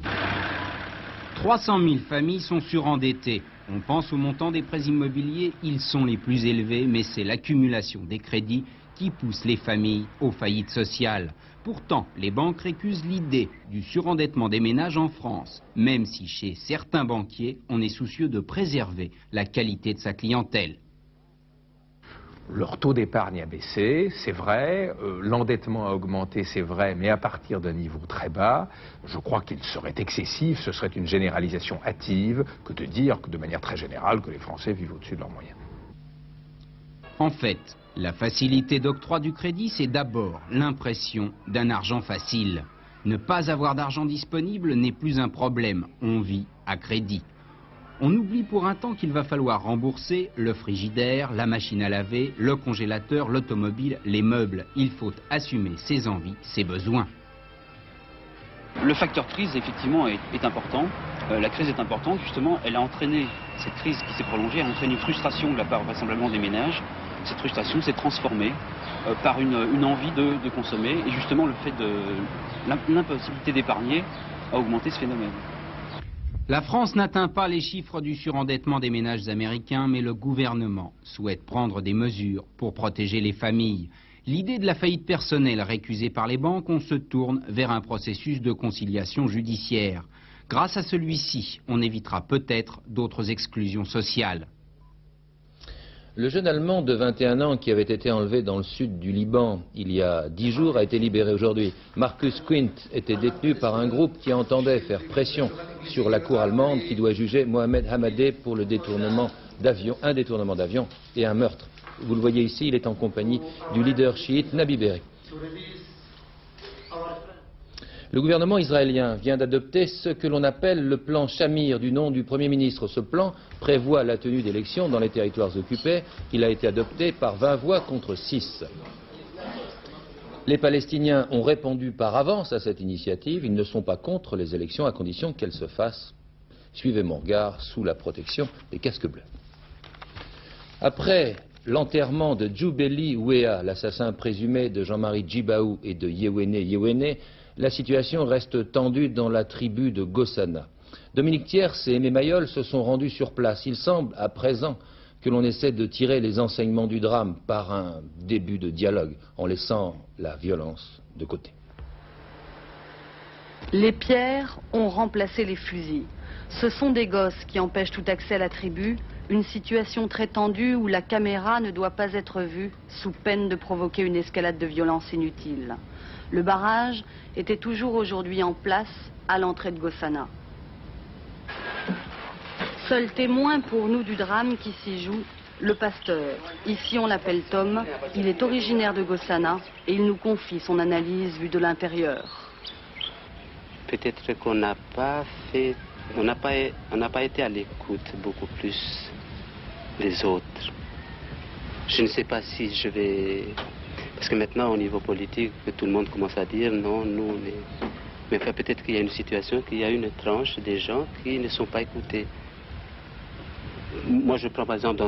300 000 familles sont surendettées. On pense au montant des prêts immobiliers, ils sont les plus élevés, mais c'est l'accumulation des crédits qui pousse les familles aux faillites sociales. Pourtant, les banques récusent l'idée du surendettement des ménages en France, même si chez certains banquiers, on est soucieux de préserver la qualité de sa clientèle. Leur taux d'épargne a baissé, c'est vrai, l'endettement a augmenté, c'est vrai, mais à partir d'un niveau très bas. Je crois qu'il serait excessif, ce serait une généralisation hâtive que de dire que de manière très générale que les Français vivent au-dessus de leurs moyens. En fait, la facilité d'octroi du crédit, c'est d'abord l'impression d'un argent facile. Ne pas avoir d'argent disponible n'est plus un problème, on vit à crédit. On oublie pour un temps qu'il va falloir rembourser le frigidaire, la machine à laver, le congélateur, l'automobile, les meubles. Il faut assumer ses envies, ses besoins. Le facteur crise, effectivement, est important. La crise est importante, justement, elle a entraîné, cette crise qui s'est prolongée, a entraîné une frustration de la part vraisemblablement des ménages. Cette frustration s'est transformée par une envie de consommer, et justement le fait de l'impossibilité d'épargner a augmenté ce phénomène. La France n'atteint pas les chiffres du surendettement des ménages américains, mais le gouvernement souhaite prendre des mesures pour protéger les familles. L'idée de la faillite personnelle récusée par les banques, on se tourne vers un processus de conciliation judiciaire. Grâce à celui-ci, on évitera peut-être d'autres exclusions sociales. Le jeune Allemand de 21 ans qui avait été enlevé dans le sud du Liban il y a 10 jours a été libéré aujourd'hui. Marcus Quint était détenu par un groupe qui entendait faire pression sur la cour allemande qui doit juger Mohamed Hamadeh pour le détournement d'avion, un détournement d'avion et un meurtre. Vous le voyez ici, il est en compagnie du leader chiite Nabi Berri. Le gouvernement israélien vient d'adopter ce que l'on appelle le plan Shamir du nom du Premier ministre. Ce plan prévoit la tenue d'élections dans les territoires occupés. Il a été adopté par 20 voix contre 6. Les Palestiniens ont répondu par avance à cette initiative. Ils ne sont pas contre les élections à condition qu'elles se fassent, suivez mon regard, sous la protection des casques bleus. Après l'enterrement de Djoubeli Ouéa, l'assassin présumé de Jean-Marie Djibaou et de Yewene, la situation reste tendue dans la tribu de Gossana. Dominique Thiers et Aimé Mayol se sont rendus sur place. Il semble à présent que l'on essaie de tirer les enseignements du drame par un début de dialogue, en laissant la violence de côté. Les pierres ont remplacé les fusils. Ce sont des gosses qui empêchent tout accès à la tribu, une situation très tendue où la caméra ne doit pas être vue, sous peine de provoquer une escalade de violence inutile. Le barrage était toujours aujourd'hui en place à l'entrée de Gossana. Seul témoin pour nous du drame qui s'y joue, le pasteur. Ici on l'appelle Tom, il est originaire de Gossana et il nous confie son analyse vue de l'intérieur. Peut-être qu'on n'a pas fait, on n'a pas été à l'écoute beaucoup plus des autres. Je ne sais pas si je vais... Parce que maintenant, au niveau politique, tout le monde commence à dire non, nous, mais enfin, peut-être qu'il y a une situation, qu'il y a une tranche des gens qui ne sont pas écoutés. Moi, je prends par exemple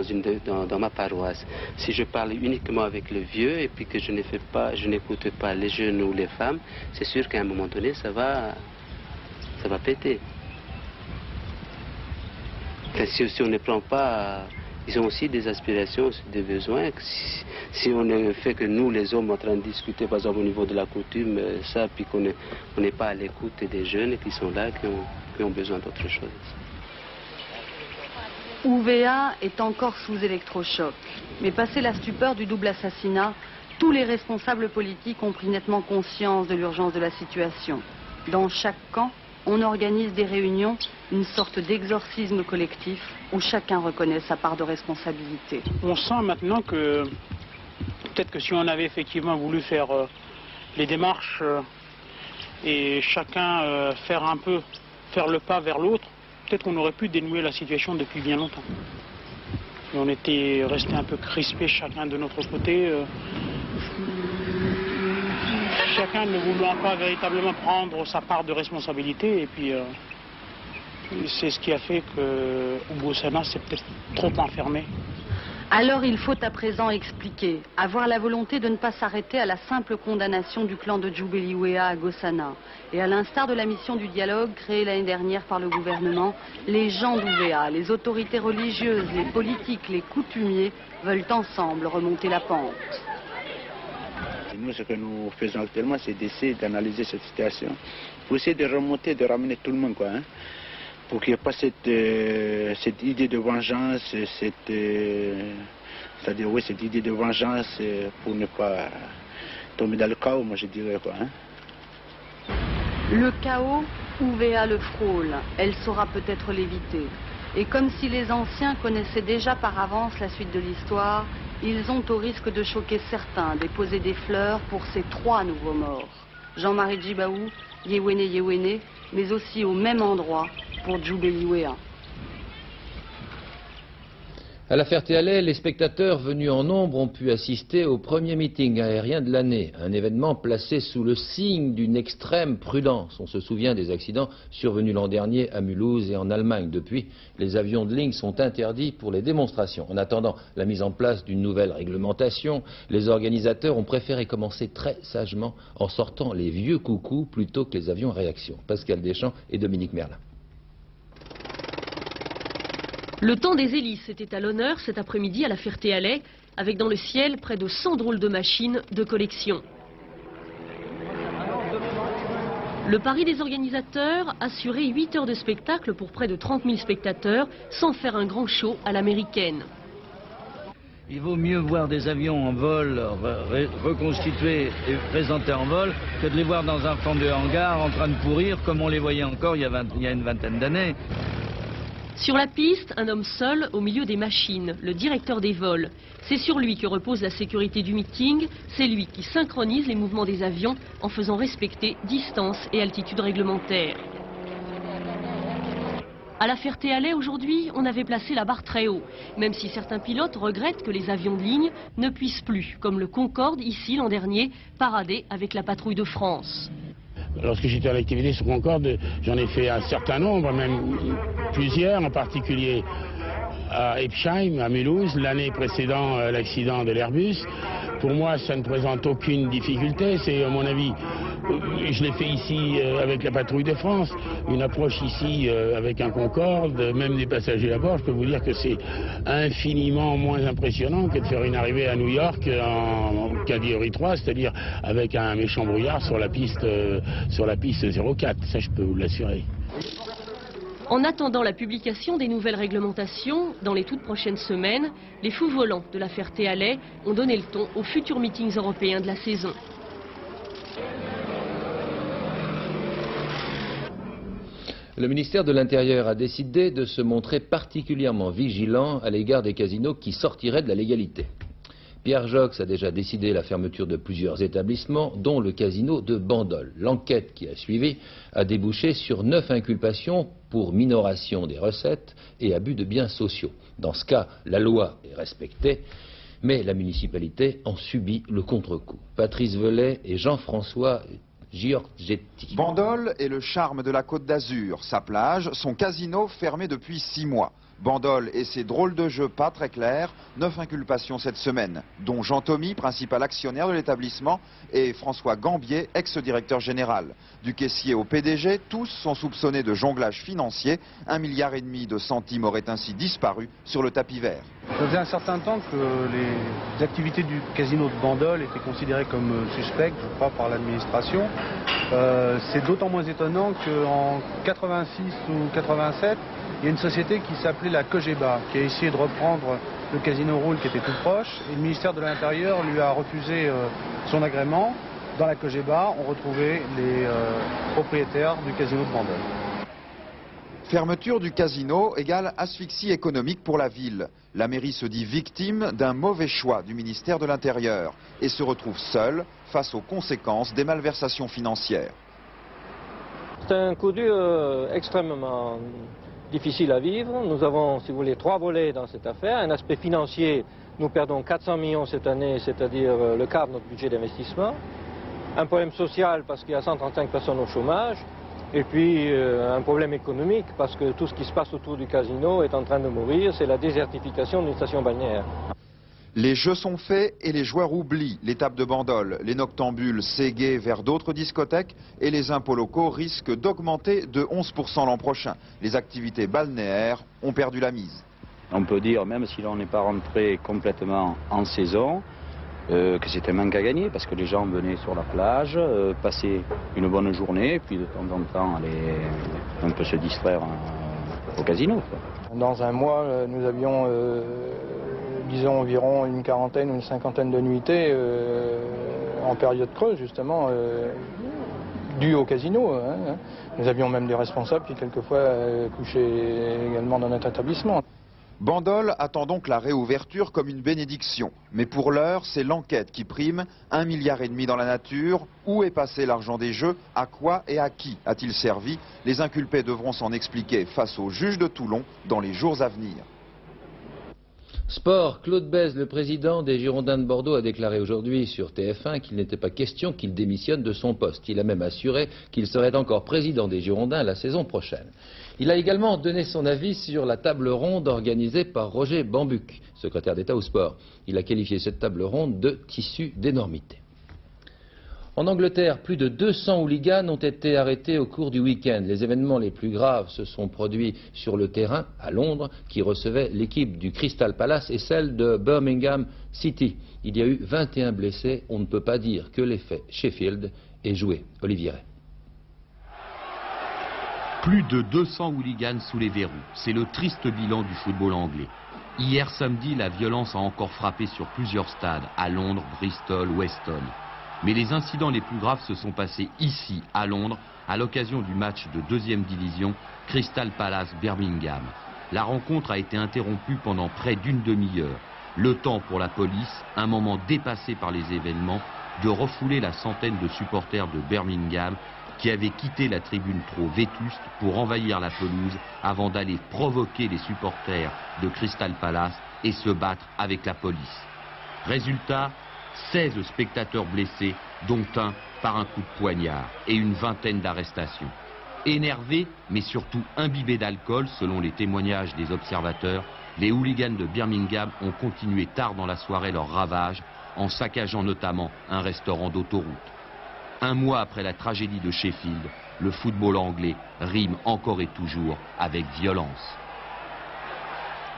dans ma paroisse. Si je parle uniquement avec le vieux et puis que je n'écoute pas les jeunes ou les femmes, c'est sûr qu'à un moment donné, ça va péter. Enfin, si on ne prend pas... Ils ont aussi des aspirations, des besoins. Si on ne fait que nous, les hommes, en train de discuter, par exemple, au niveau de la coutume, ça, puis qu'on n'est pas à l'écoute des jeunes qui sont là, qui ont besoin d'autre chose. Ouvéa est encore sous électrochoc. Mais passé la stupeur du double assassinat, tous les responsables politiques ont pris nettement conscience de l'urgence de la situation. Dans chaque camp, on organise des réunions, une sorte d'exorcisme collectif où chacun reconnaît sa part de responsabilité. On sent maintenant que peut-être que si on avait effectivement voulu faire les démarches et chacun faire le pas vers l'autre, peut-être qu'on aurait pu dénouer la situation depuis bien longtemps. Et on était restés un peu crispés chacun de notre côté. Chacun ne voulant pas véritablement prendre sa part de responsabilité, et puis c'est ce qui a fait que Gossana s'est peut-être trop enfermé. Alors il faut à présent expliquer, avoir la volonté de ne pas s'arrêter à la simple condamnation du clan de Djoubeli Ouéa à Gossana. Et à l'instar de la mission du dialogue créée l'année dernière par le gouvernement, les gens d'Ouvéa, les autorités religieuses, les politiques, les coutumiers veulent ensemble remonter la pente. Nous, ce que nous faisons actuellement, c'est d'essayer d'analyser cette situation, pour essayer de remonter, de ramener tout le monde, quoi, hein, pour qu'il n'y ait pas cette idée de vengeance, c'est-à-dire, oui, cette idée de vengeance pour ne pas tomber dans le chaos, moi je dirais, quoi. Hein. Le chaos, Ouvéa le frôle, elle saura peut-être l'éviter. Et comme si les anciens connaissaient déjà par avance la suite de l'histoire, ils ont, au risque de choquer certains, déposé des fleurs pour ces 3 nouveaux morts. Jean-Marie Djibaou, Yewene, mais aussi au même endroit pour Djoubeli Ouéa. À la Ferté-Alais, les spectateurs venus en nombre ont pu assister au premier meeting aérien de l'année, un événement placé sous le signe d'une extrême prudence. On se souvient des accidents survenus l'an dernier à Mulhouse et en Allemagne. Depuis, les avions de ligne sont interdits pour les démonstrations. En attendant la mise en place d'une nouvelle réglementation, les organisateurs ont préféré commencer très sagement en sortant les vieux coucous plutôt que les avions à réaction. Pascal Deschamps et Dominique Merlin. Le temps des hélices était à l'honneur cet après-midi à la Ferté-Alais, avec dans le ciel près de 100 drôles de machines de collection. Le pari des organisateurs, assurer 8 heures de spectacle pour près de 30 000 spectateurs, sans faire un grand show à l'américaine. Il vaut mieux voir des avions en vol reconstitués et présentés en vol que de les voir dans un fond de hangar en train de pourrir comme on les voyait encore il y a une vingtaine d'années. Sur la piste, un homme seul au milieu des machines, le directeur des vols. C'est sur lui que repose la sécurité du meeting, c'est lui qui synchronise les mouvements des avions en faisant respecter distance et altitude réglementaire. À la Ferté-Alais, aujourd'hui, on avait placé la barre très haut, même si certains pilotes regrettent que les avions de ligne ne puissent plus, comme le Concorde ici l'an dernier, parader avec la patrouille de France. Lorsque j'étais à l'activité sur Concorde, j'en ai fait un certain nombre, même plusieurs, en particulier à Epsheim, à Mulhouse, l'année précédant l'accident de l'Airbus. Pour moi, ça ne présente aucune difficulté. C'est, à mon avis, je l'ai fait ici avec la patrouille de France, une approche ici avec un Concorde, même des passagers à bord. Je peux vous dire que c'est infiniment moins impressionnant que de faire une arrivée à New York en catégorie 3, c'est-à-dire avec un méchant brouillard sur la piste 04. Ça, je peux vous l'assurer. En attendant la publication des nouvelles réglementations, dans les toutes prochaines semaines, les fous volants de la Ferté-Alais ont donné le ton aux futurs meetings européens de la saison. Le ministère de l'Intérieur a décidé de se montrer particulièrement vigilant à l'égard des casinos qui sortiraient de la légalité. Pierre Jox a déjà décidé la fermeture de plusieurs établissements, dont le casino de Bandol. L'enquête qui a suivi a débouché sur 9 inculpations pour minoration des recettes et abus de biens sociaux. Dans ce cas, la loi est respectée, mais la municipalité en subit le contre-coup. Patrice Velay et Jean-François Giorgetti. Bandol est le charme de la Côte d'Azur. Sa plage, son casino fermé depuis 6 mois. Bandol et ses drôles de jeux pas très clairs, 9 inculpations cette semaine, dont Jean Thomy, principal actionnaire de l'établissement, et François Gambier, ex-directeur général. Du caissier au PDG, tous sont soupçonnés de jonglage financier. 1,5 milliard de centimes auraient ainsi disparu sur le tapis vert. Ça faisait un certain temps que les activités du casino de Bandol étaient considérées comme suspectes, je crois, par l'administration. C'est d'autant moins étonnant qu'en 86 ou 87, il y a une société qui s'appelait la Cogeba, qui a essayé de reprendre le casino Roule qui était tout proche, et le ministère de l'Intérieur lui a refusé son agrément. Dans la Cogeba, on retrouvait les propriétaires du casino de Bandol. Fermeture du casino égale asphyxie économique pour la ville. La mairie se dit victime d'un mauvais choix du ministère de l'Intérieur et se retrouve seule face aux conséquences des malversations financières. C'est un coup dur extrêmement difficile à vivre. Nous avons, si vous voulez, 3 volets dans cette affaire. Un aspect financier, nous perdons 400 millions cette année, c'est-à-dire le quart de notre budget d'investissement. Un problème social parce qu'il y a 135 personnes au chômage. Et puis un problème économique parce que tout ce qui se passe autour du casino est en train de mourir, c'est la désertification d'une station balnéaire. Les jeux sont faits et les joueurs oublient l'étape de Bandol. Les noctambules ségués vers d'autres discothèques et les impôts locaux risquent d'augmenter de 11% l'an prochain. Les activités balnéaires ont perdu la mise. On peut dire, même si l'on n'est pas rentré complètement en saison, que c'était un manque à gagner parce que les gens venaient sur la plage, passer une bonne journée, puis de temps en temps aller un peu se distraire au casino. Dans un mois, nous avions disons environ une quarantaine ou une cinquantaine de nuitées en période creuse justement dues au casino. Nous avions même des responsables qui quelquefois couchaient également dans notre établissement. Bandol attend donc la réouverture comme une bénédiction. Mais pour l'heure, c'est l'enquête qui prime. 1,5 milliard dans la nature. Où est passé l'argent des jeux? À quoi et à qui a-t-il servi? Les inculpés devront s'en expliquer face au juge de Toulon dans les jours à venir. Sport, Claude Bèze, le président des Girondins de Bordeaux, a déclaré aujourd'hui sur TF1 qu'il n'était pas question qu'il démissionne de son poste. Il a même assuré qu'il serait encore président des Girondins la saison prochaine. Il a également donné son avis sur la table ronde organisée par Roger Bambuc, secrétaire d'État au sport. Il a qualifié cette table ronde de tissu d'énormité. En Angleterre, plus de 200 hooligans ont été arrêtés au cours du week-end. Les événements les plus graves se sont produits sur le terrain à Londres, qui recevait l'équipe du Crystal Palace et celle de Birmingham City. Il y a eu 21 blessés. On ne peut pas dire que l'effet Sheffield est joué. Olivier Ray. Plus de 200 hooligans sous les verrous. C'est le triste bilan du football anglais. Hier samedi, la violence a encore frappé sur plusieurs stades, à Londres, Bristol, Weston. Mais les incidents les plus graves se sont passés ici, à Londres, à l'occasion du match de deuxième division Crystal Palace-Birmingham. La rencontre a été interrompue pendant près d'une demi-heure. Le temps pour la police, un moment dépassé par les événements, de refouler la centaine de supporters de Birmingham qui avaient quitté la tribune trop vétuste pour envahir la pelouse avant d'aller provoquer les supporters de Crystal Palace et se battre avec la police. Résultat, 16 spectateurs blessés, dont un par un coup de poignard, et une vingtaine d'arrestations. Énervés, mais surtout imbibés d'alcool, selon les témoignages des observateurs, les hooligans de Birmingham ont continué tard dans la soirée leur ravage, en saccageant notamment un restaurant d'autoroute. Un mois après la tragédie de Sheffield, le football anglais rime encore et toujours avec violence.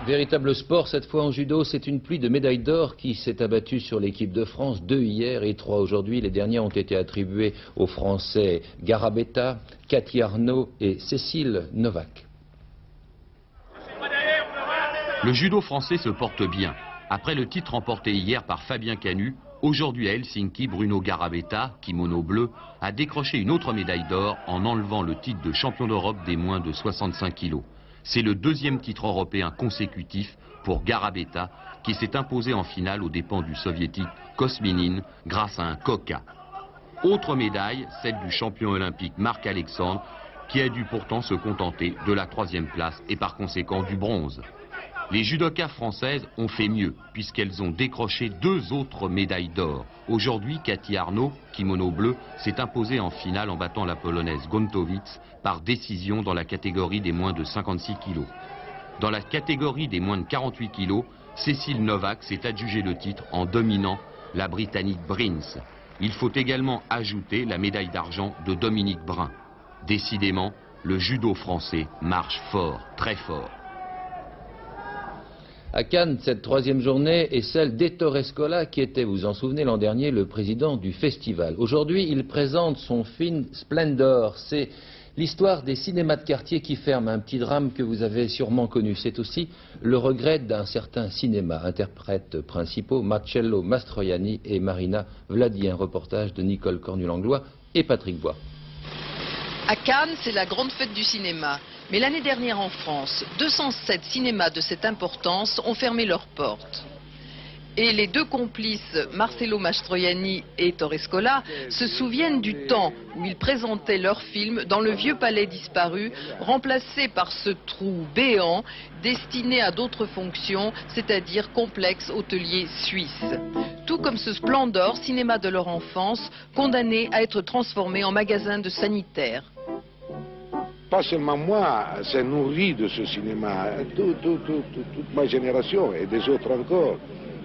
Véritable sport, cette fois en judo, c'est une pluie de médailles d'or qui s'est abattue sur l'équipe de France, 2 hier et 3 aujourd'hui. Les dernières ont été attribuées aux Français Garabetta, Cathy Arnaud et Cécile Novak. Le judo français se porte bien. Après le titre remporté hier par Fabien Canu, aujourd'hui à Helsinki, Bruno Garabetta, kimono bleu, a décroché une autre médaille d'or en enlevant le titre de champion d'Europe des moins de 65 kilos. C'est le deuxième titre européen consécutif pour Garabetta, qui s'est imposé en finale aux dépens du soviétique Kosminin grâce à un coca. Autre médaille, celle du champion olympique Marc Alexandre, qui a dû pourtant se contenter de la 3e place et par conséquent du bronze. Les judokas françaises ont fait mieux, puisqu'elles ont décroché 2 autres médailles d'or. Aujourd'hui, Cathy Arnaud, kimono bleu, s'est imposée en finale en battant la polonaise Gontowicz par décision dans la catégorie des moins de 56 kilos. Dans la catégorie des moins de 48 kilos, Cécile Novak s'est adjugé le titre en dominant la Britannique Brins. Il faut également ajouter la médaille d'argent de Dominique Brun. Décidément, le judo français marche fort, très fort. À Cannes, cette 3e journée est celle d'Ettore Scola, qui était, vous en souvenez, l'an dernier, le président du festival. Aujourd'hui, il présente son film Splendor. C'est l'histoire des cinémas de quartier qui ferment, un petit drame que vous avez sûrement connu. C'est aussi le regret d'un certain cinéma. Interprètes principaux, Marcello Mastroianni et Marina Vladi. Un reportage de Nicole Cornu-Langlois et Patrick Bois. À Cannes, c'est la grande fête du cinéma. Mais l'année dernière en France, 207 cinémas de cette importance ont fermé leurs portes. Et les 2 complices, Marcello Mastroianni et Ettore Scola, se souviennent du temps où ils présentaient leurs films dans le vieux palais disparu, remplacé par ce trou béant destiné à d'autres fonctions, c'est-à-dire complexe hôtelier suisse. Tout comme ce Splendor, cinéma de leur enfance, condamné à être transformé en magasin de sanitaires. Pas seulement moi, s'est nourri de ce cinéma, toute ma génération et des autres encore.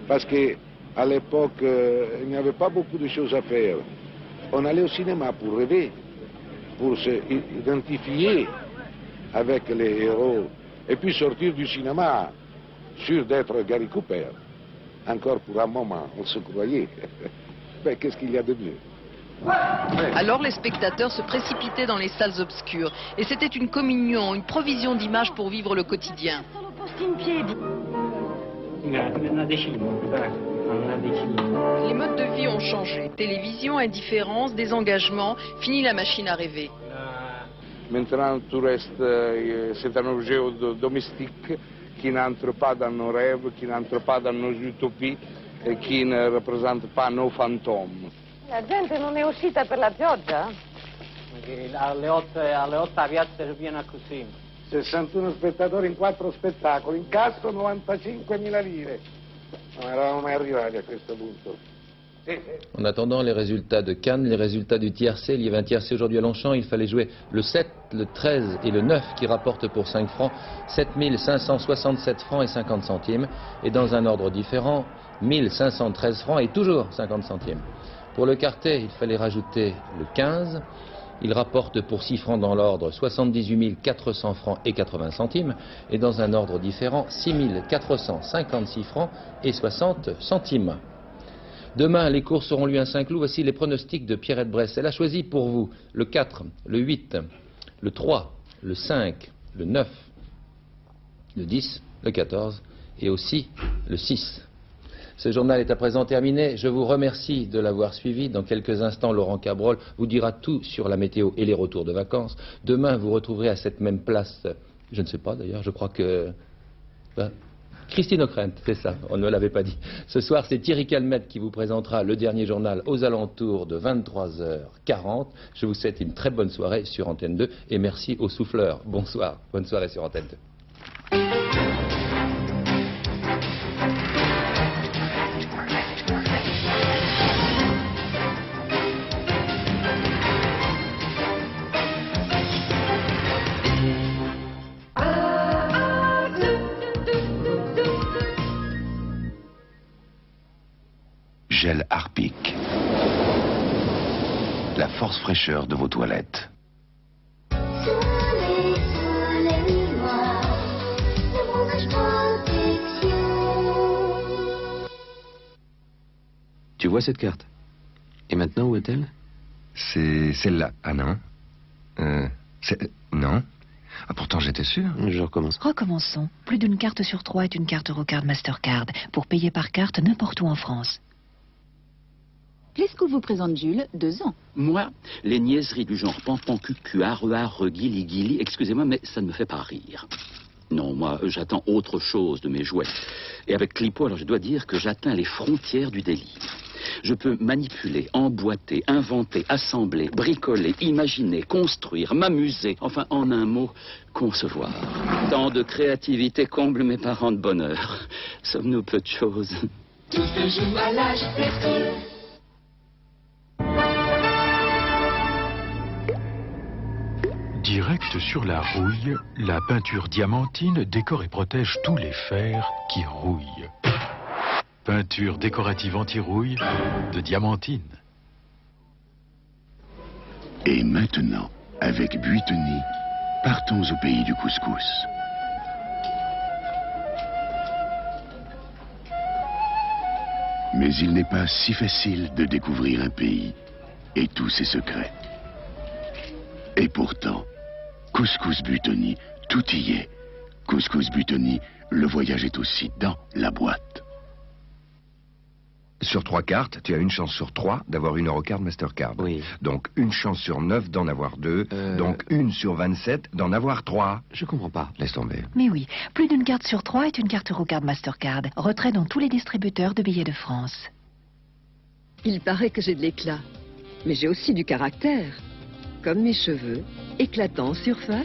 Parce qu'à l'époque, il n'y avait pas beaucoup de choses à faire. On allait au cinéma pour rêver, pour s'identifier avec les héros, et puis sortir du cinéma sûr d'être Gary Cooper. Encore pour un moment, on se croyait. Mais qu'est-ce qu'il y a de mieux? Alors les spectateurs se précipitaient dans les salles obscures. Et c'était une communion, une provision d'images pour vivre le quotidien. Les modes de vie ont changé. Télévision, indifférence, désengagement, fini la machine à rêver. Maintenant, tout reste, c'est un objet domestique qui n'entre pas dans nos rêves, qui n'entre pas dans nos utopies et qui ne représente pas nos fantômes. La gente non è uscita per la pioggia? Alle 8 la piazza è piena così. 61 spettatori in 4 spettacoli, incasso 95.000 lire. Non eravamo mai arrivati a questo punto. En attendant les résultats de Cannes, les résultats du tiercé, il y avait un tiercé aujourd'hui à Longchamp, il fallait jouer le 7, le 13 et le 9 qui rapportent pour 5 francs 7 567 francs et 50 centimes. Et dans un ordre différent, 1513 francs et toujours 50 centimes. Pour le quartet, il fallait rajouter le 15. Il rapporte pour 6 francs dans l'ordre 78 400 francs et 80 centimes. Et dans un ordre différent, 6 456 francs et 60 centimes. Demain, les courses auront lieu à Saint-Cloud. Voici les pronostics de Pierrette Bresse. Elle a choisi pour vous le 4, le 8, le 3, le 5, le 9, le 10, le 14 et aussi le 6. Ce journal est à présent terminé. Je vous remercie de l'avoir suivi. Dans quelques instants, Laurent Cabrol vous dira tout sur la météo et les retours de vacances. Demain, vous retrouverez à cette même place, je ne sais pas d'ailleurs, je crois que... Christine O'Krent, c'est ça, on ne l'avait pas dit. Ce soir, c'est Thierry Calmette qui vous présentera le dernier journal aux alentours de 23h40. Je vous souhaite une très bonne soirée sur Antenne 2 et merci aux souffleurs. Bonsoir, bonne soirée sur Antenne 2. Gel Harpic. La force fraîcheur de vos toilettes. Tu vois cette carte? Et maintenant, où est-elle? C'est celle-là. Ah non. Non. Ah, pourtant, j'étais sûr. Je recommence. Recommençons. Plus d'une carte sur 3 est une carte Eurocard Mastercard pour payer par carte n'importe où en France. Qu'est-ce que vous présente Jules, 2 ans? Moi, les niaiseries du genre pampan, cucu, arre, guili, guili, excusez-moi, mais ça ne me fait pas rire. Non, moi, j'attends autre chose de mes jouets. Et avec Clipo, alors je dois dire que j'atteins les frontières du délire. Je peux manipuler, emboîter, inventer, assembler, bricoler, imaginer, construire, m'amuser, enfin, en un mot, concevoir. Tant de créativité comble mes parents de bonheur. Sommes-nous peu de choses? Tout se joue à l'âge preschool. Direct sur la rouille, la peinture diamantine décore et protège tous les fers qui rouillent. Peinture décorative anti-rouille de diamantine. Et maintenant, avec Buitoni, partons au pays du couscous. Mais il n'est pas si facile de découvrir un pays et tous ses secrets. Et pourtant, Couscous Buitoni, tout y est. Couscous Buitoni, le voyage est aussi dans la boîte. Sur 3 cartes, tu as une chance sur 3 d'avoir une Eurocard Mastercard. Oui. Donc une chance sur 9 d'en avoir 2. Donc 1 sur 27 d'en avoir 3. Je comprends pas. Laisse tomber. Mais oui, plus d'une carte sur 3 est une carte Eurocard Mastercard. Retrait dans tous les distributeurs de billets de France. Il paraît que j'ai de l'éclat, mais j'ai aussi du caractère. Comme mes cheveux, éclatants en surface,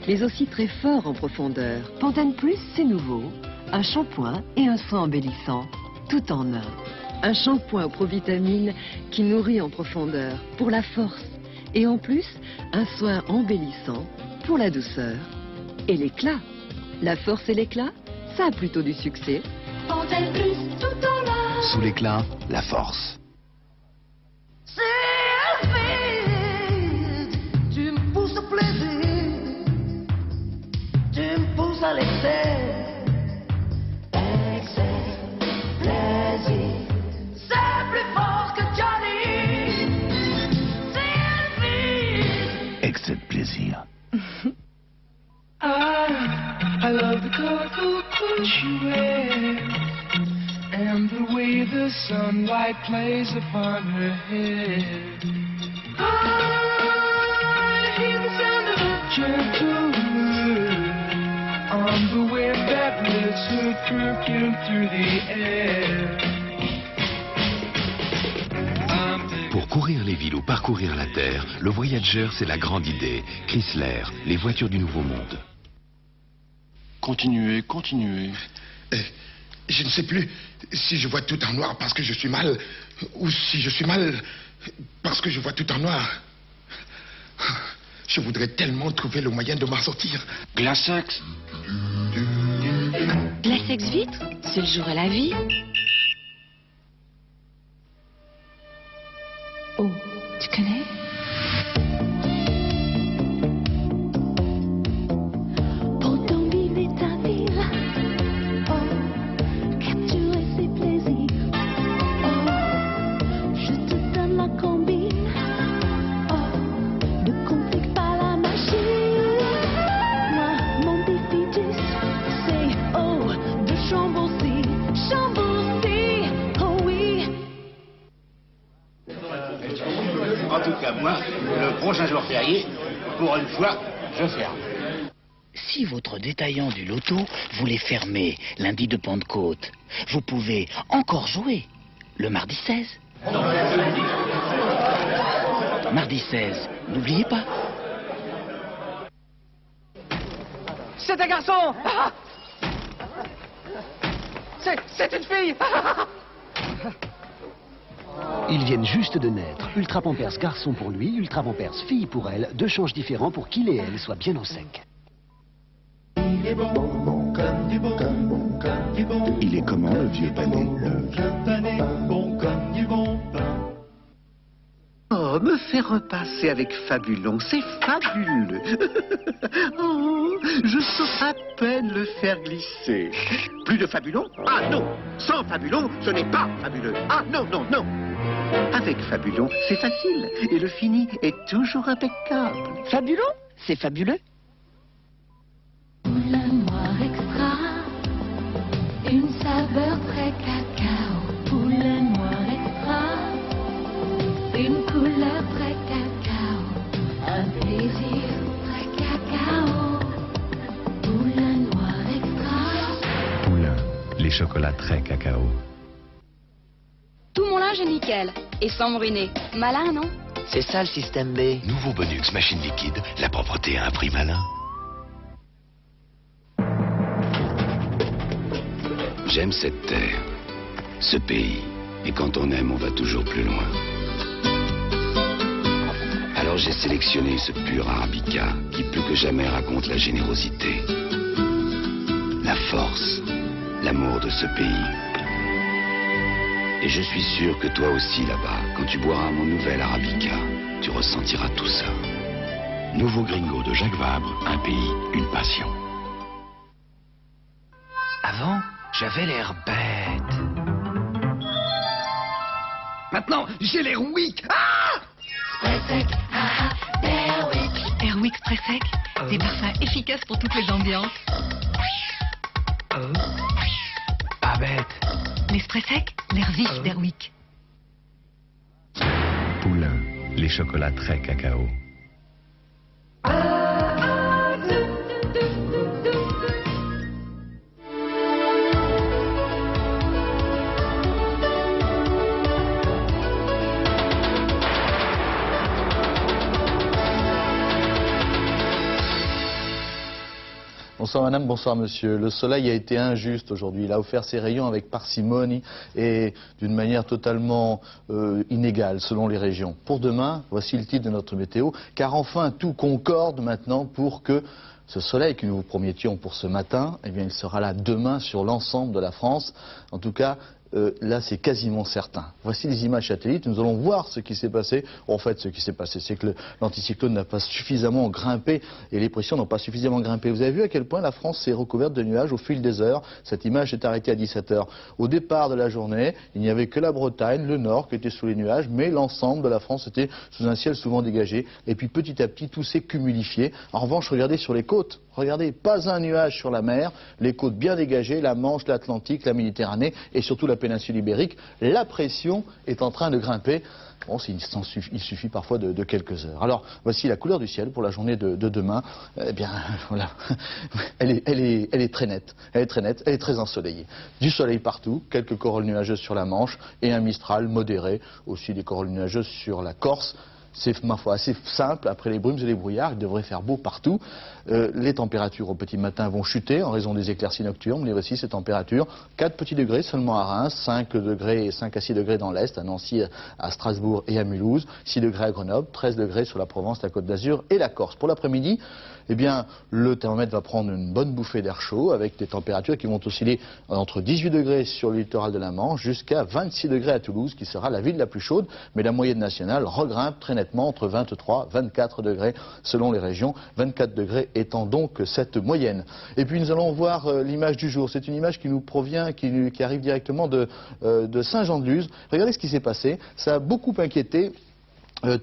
mais aussi très forts en profondeur. Pantene Plus, c'est nouveau. Un shampoing et un soin embellissant, tout en un. Un shampoing aux provitamines qui nourrit en profondeur, pour la force. Et en plus, un soin embellissant pour la douceur. Et l'éclat. La force et l'éclat, ça a plutôt du succès. Pantene Plus, tout en un. Sous l'éclat, la force. Tu me pousses au plaisir, tu me pousses à l'excès. Excès, plaisir, c'est plus fort que Johnny. Sylvie. Excès de plaisir. I love the colorful clothes you wear, and the way the sunlight plays upon her hair. I hear the sound of a gentle word on the wind that lifts her perfume through the air. Pour courir les villes ou parcourir la Terre, le Voyager, c'est la grande idée. Chrysler, les voitures du Nouveau Monde. Continuez, continuez. Je ne sais plus si je vois tout en noir parce que je suis mal, ou si je suis mal parce que je vois tout en noir. Je voudrais tellement trouver le moyen de m'en sortir. Glacex. Glacex vitre, c'est le jour et la vie. Oh, tu connais? En tout cas, moi, le prochain jour férié, pour une fois, je ferme. Si votre détaillant du loto voulait fermer lundi de Pentecôte, vous pouvez encore jouer le mardi 16. Mardi 16, n'oubliez pas. C'est un garçon. C'est une fille. Ils viennent juste de naître. Ultra Pampers garçon pour lui, Ultra Pampers fille pour elle. Deux changes différents pour qu'il et elle soient bien au sec. Il est comment le vieux pané? Oh, me faire repasser avec Fabulon, c'est fabuleux. Oh, je saurais à peine le faire glisser. Plus de Fabulon? Ah non, sans Fabulon, ce n'est pas fabuleux. Ah non, non, non. Avec Fabulon, c'est facile et le fini est toujours impeccable. Fabulon? C'est fabuleux. Poulain noir extra, une saveur très cacao. Poulain noir extra, une couleur très cacao, un plaisir très cacao. Poulain noir extra. Poulain, les chocolats très cacao. Tout mon linge est nickel et sans me ruiner. Malin, non? C'est ça le système B. Nouveau Bonux machine liquide, la propreté à un prix malin. J'aime cette terre, ce pays, et quand on aime, on va toujours plus loin. Alors j'ai sélectionné ce pur arabica qui plus que jamais raconte la générosité, la force, l'amour de ce pays. Et je suis sûr que toi aussi là-bas, quand tu boiras mon nouvel arabica, tu ressentiras tout ça. Nouveau Gringo de Jacques Vabre, un pays, une passion. Avant, j'avais l'air bête. Maintenant, j'ai l'air weak. Ah! Spray sec, Airwick Spray Sec, des parfums efficaces pour toutes les ambiances. Pas bête. Les Spray Sec, l'air vif d'Airwick. Poulain, les chocolats très cacao. Bonsoir madame, bonsoir monsieur. Le soleil a été injuste aujourd'hui. Il a offert ses rayons avec parcimonie et d'une manière totalement inégale selon les régions. Pour demain, voici le titre de notre météo, car enfin tout concorde maintenant pour que ce soleil que nous vous promettions pour ce matin, eh bien il sera là demain sur l'ensemble de la France. En tout cas, là c'est quasiment certain. Voici les images satellites, nous allons voir ce qui s'est passé. En fait, ce qui s'est passé, c'est que l'anticyclone n'a pas suffisamment grimpé et les pressions n'ont pas suffisamment grimpé. Vous avez vu à quel point la France s'est recouverte de nuages au fil des heures. Cette image est arrêtée à 17 h. Au départ de la journée, il n'y avait que la Bretagne, le nord qui était sous les nuages, mais l'ensemble de la France était sous un ciel souvent dégagé. Et puis petit à petit, tout s'est cumulifié. En revanche, regardez sur les côtes. Regardez, pas un nuage sur la mer, les côtes bien dégagées, la Manche, l'Atlantique, la Méditerranée et surtout la péninsule ibérique. La pression est en train de grimper. Bon, il suffit parfois de quelques heures. Alors, voici la couleur du ciel pour la journée de demain. Eh bien, voilà, elle est très nette. Elle est très nette, elle est très ensoleillée. Du soleil partout, quelques corolles nuageuses sur la Manche et un Mistral modéré. Aussi des corolles nuageuses sur la Corse. C'est, ma foi, assez simple. Après les brumes et les brouillards, il devrait faire beau partout. Les températures au petit matin vont chuter en raison des éclaircies nocturnes. Mais voici ces températures. 4 petits degrés seulement à Reims, 5 à 6 degrés dans l'Est, à Nancy, à Strasbourg et à Mulhouse, 6 degrés à Grenoble, 13 degrés sur la Provence, la Côte d'Azur et la Corse. Pour l'après-midi, eh bien, le thermomètre va prendre une bonne bouffée d'air chaud avec des températures qui vont osciller entre 18 degrés sur le littoral de la Manche jusqu'à 26 degrés à Toulouse, qui sera la ville la plus chaude. Mais la moyenne nationale regrimpe très nettement entre 23 et 24 degrés selon les régions, 24 degrés étant donc cette moyenne. Et puis nous allons voir l'image du jour. C'est une image qui nous provient, qui arrive directement de Saint-Jean-de-Luz. Regardez ce qui s'est passé. Ça a beaucoup inquiété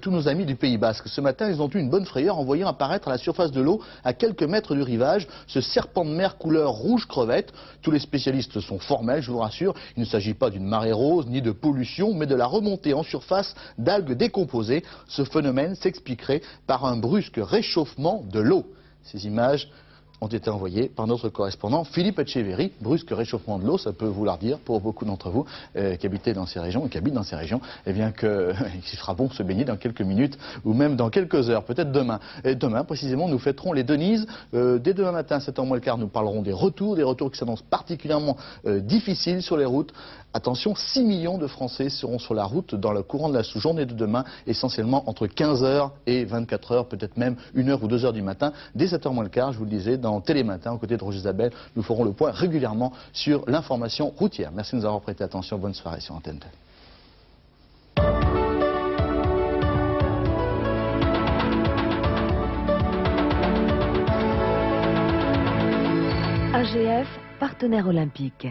tous nos amis du Pays Basque. Ce matin, ils ont eu une bonne frayeur en voyant apparaître à la surface de l'eau, à quelques mètres du rivage, ce serpent de mer couleur rouge crevette. Tous les spécialistes sont formels, je vous rassure. Il ne s'agit pas d'une marée rose ni de pollution, mais de la remontée en surface d'algues décomposées. Ce phénomène s'expliquerait par un brusque réchauffement de l'eau. Ces images ont été envoyés par notre correspondant Philippe Etcheverry. Brusque réchauffement de l'eau, ça peut vouloir dire pour beaucoup d'entre vous qui habitez dans ces régions et qui habitent dans ces régions, eh bien qu'il fera bon se baigner dans quelques minutes ou même dans quelques heures, peut-être demain. Et demain, précisément, nous fêterons les Denises. Dès demain matin, 7h moins le quart, nous parlerons des retours qui s'annoncent particulièrement difficiles sur les routes. Attention, 6 millions de Français seront sur la route dans le courant de la journée de demain, essentiellement entre 15h et 24h, peut-être même 1h ou 2h du matin. Dès 7h moins le quart, je vous le disais, dans Télématin, aux côtés de Roger Isabelle, nous ferons le point régulièrement sur l'information routière. Merci de nous avoir prêté attention. Bonne soirée sur Antenne 2. AGF, partenaire olympique.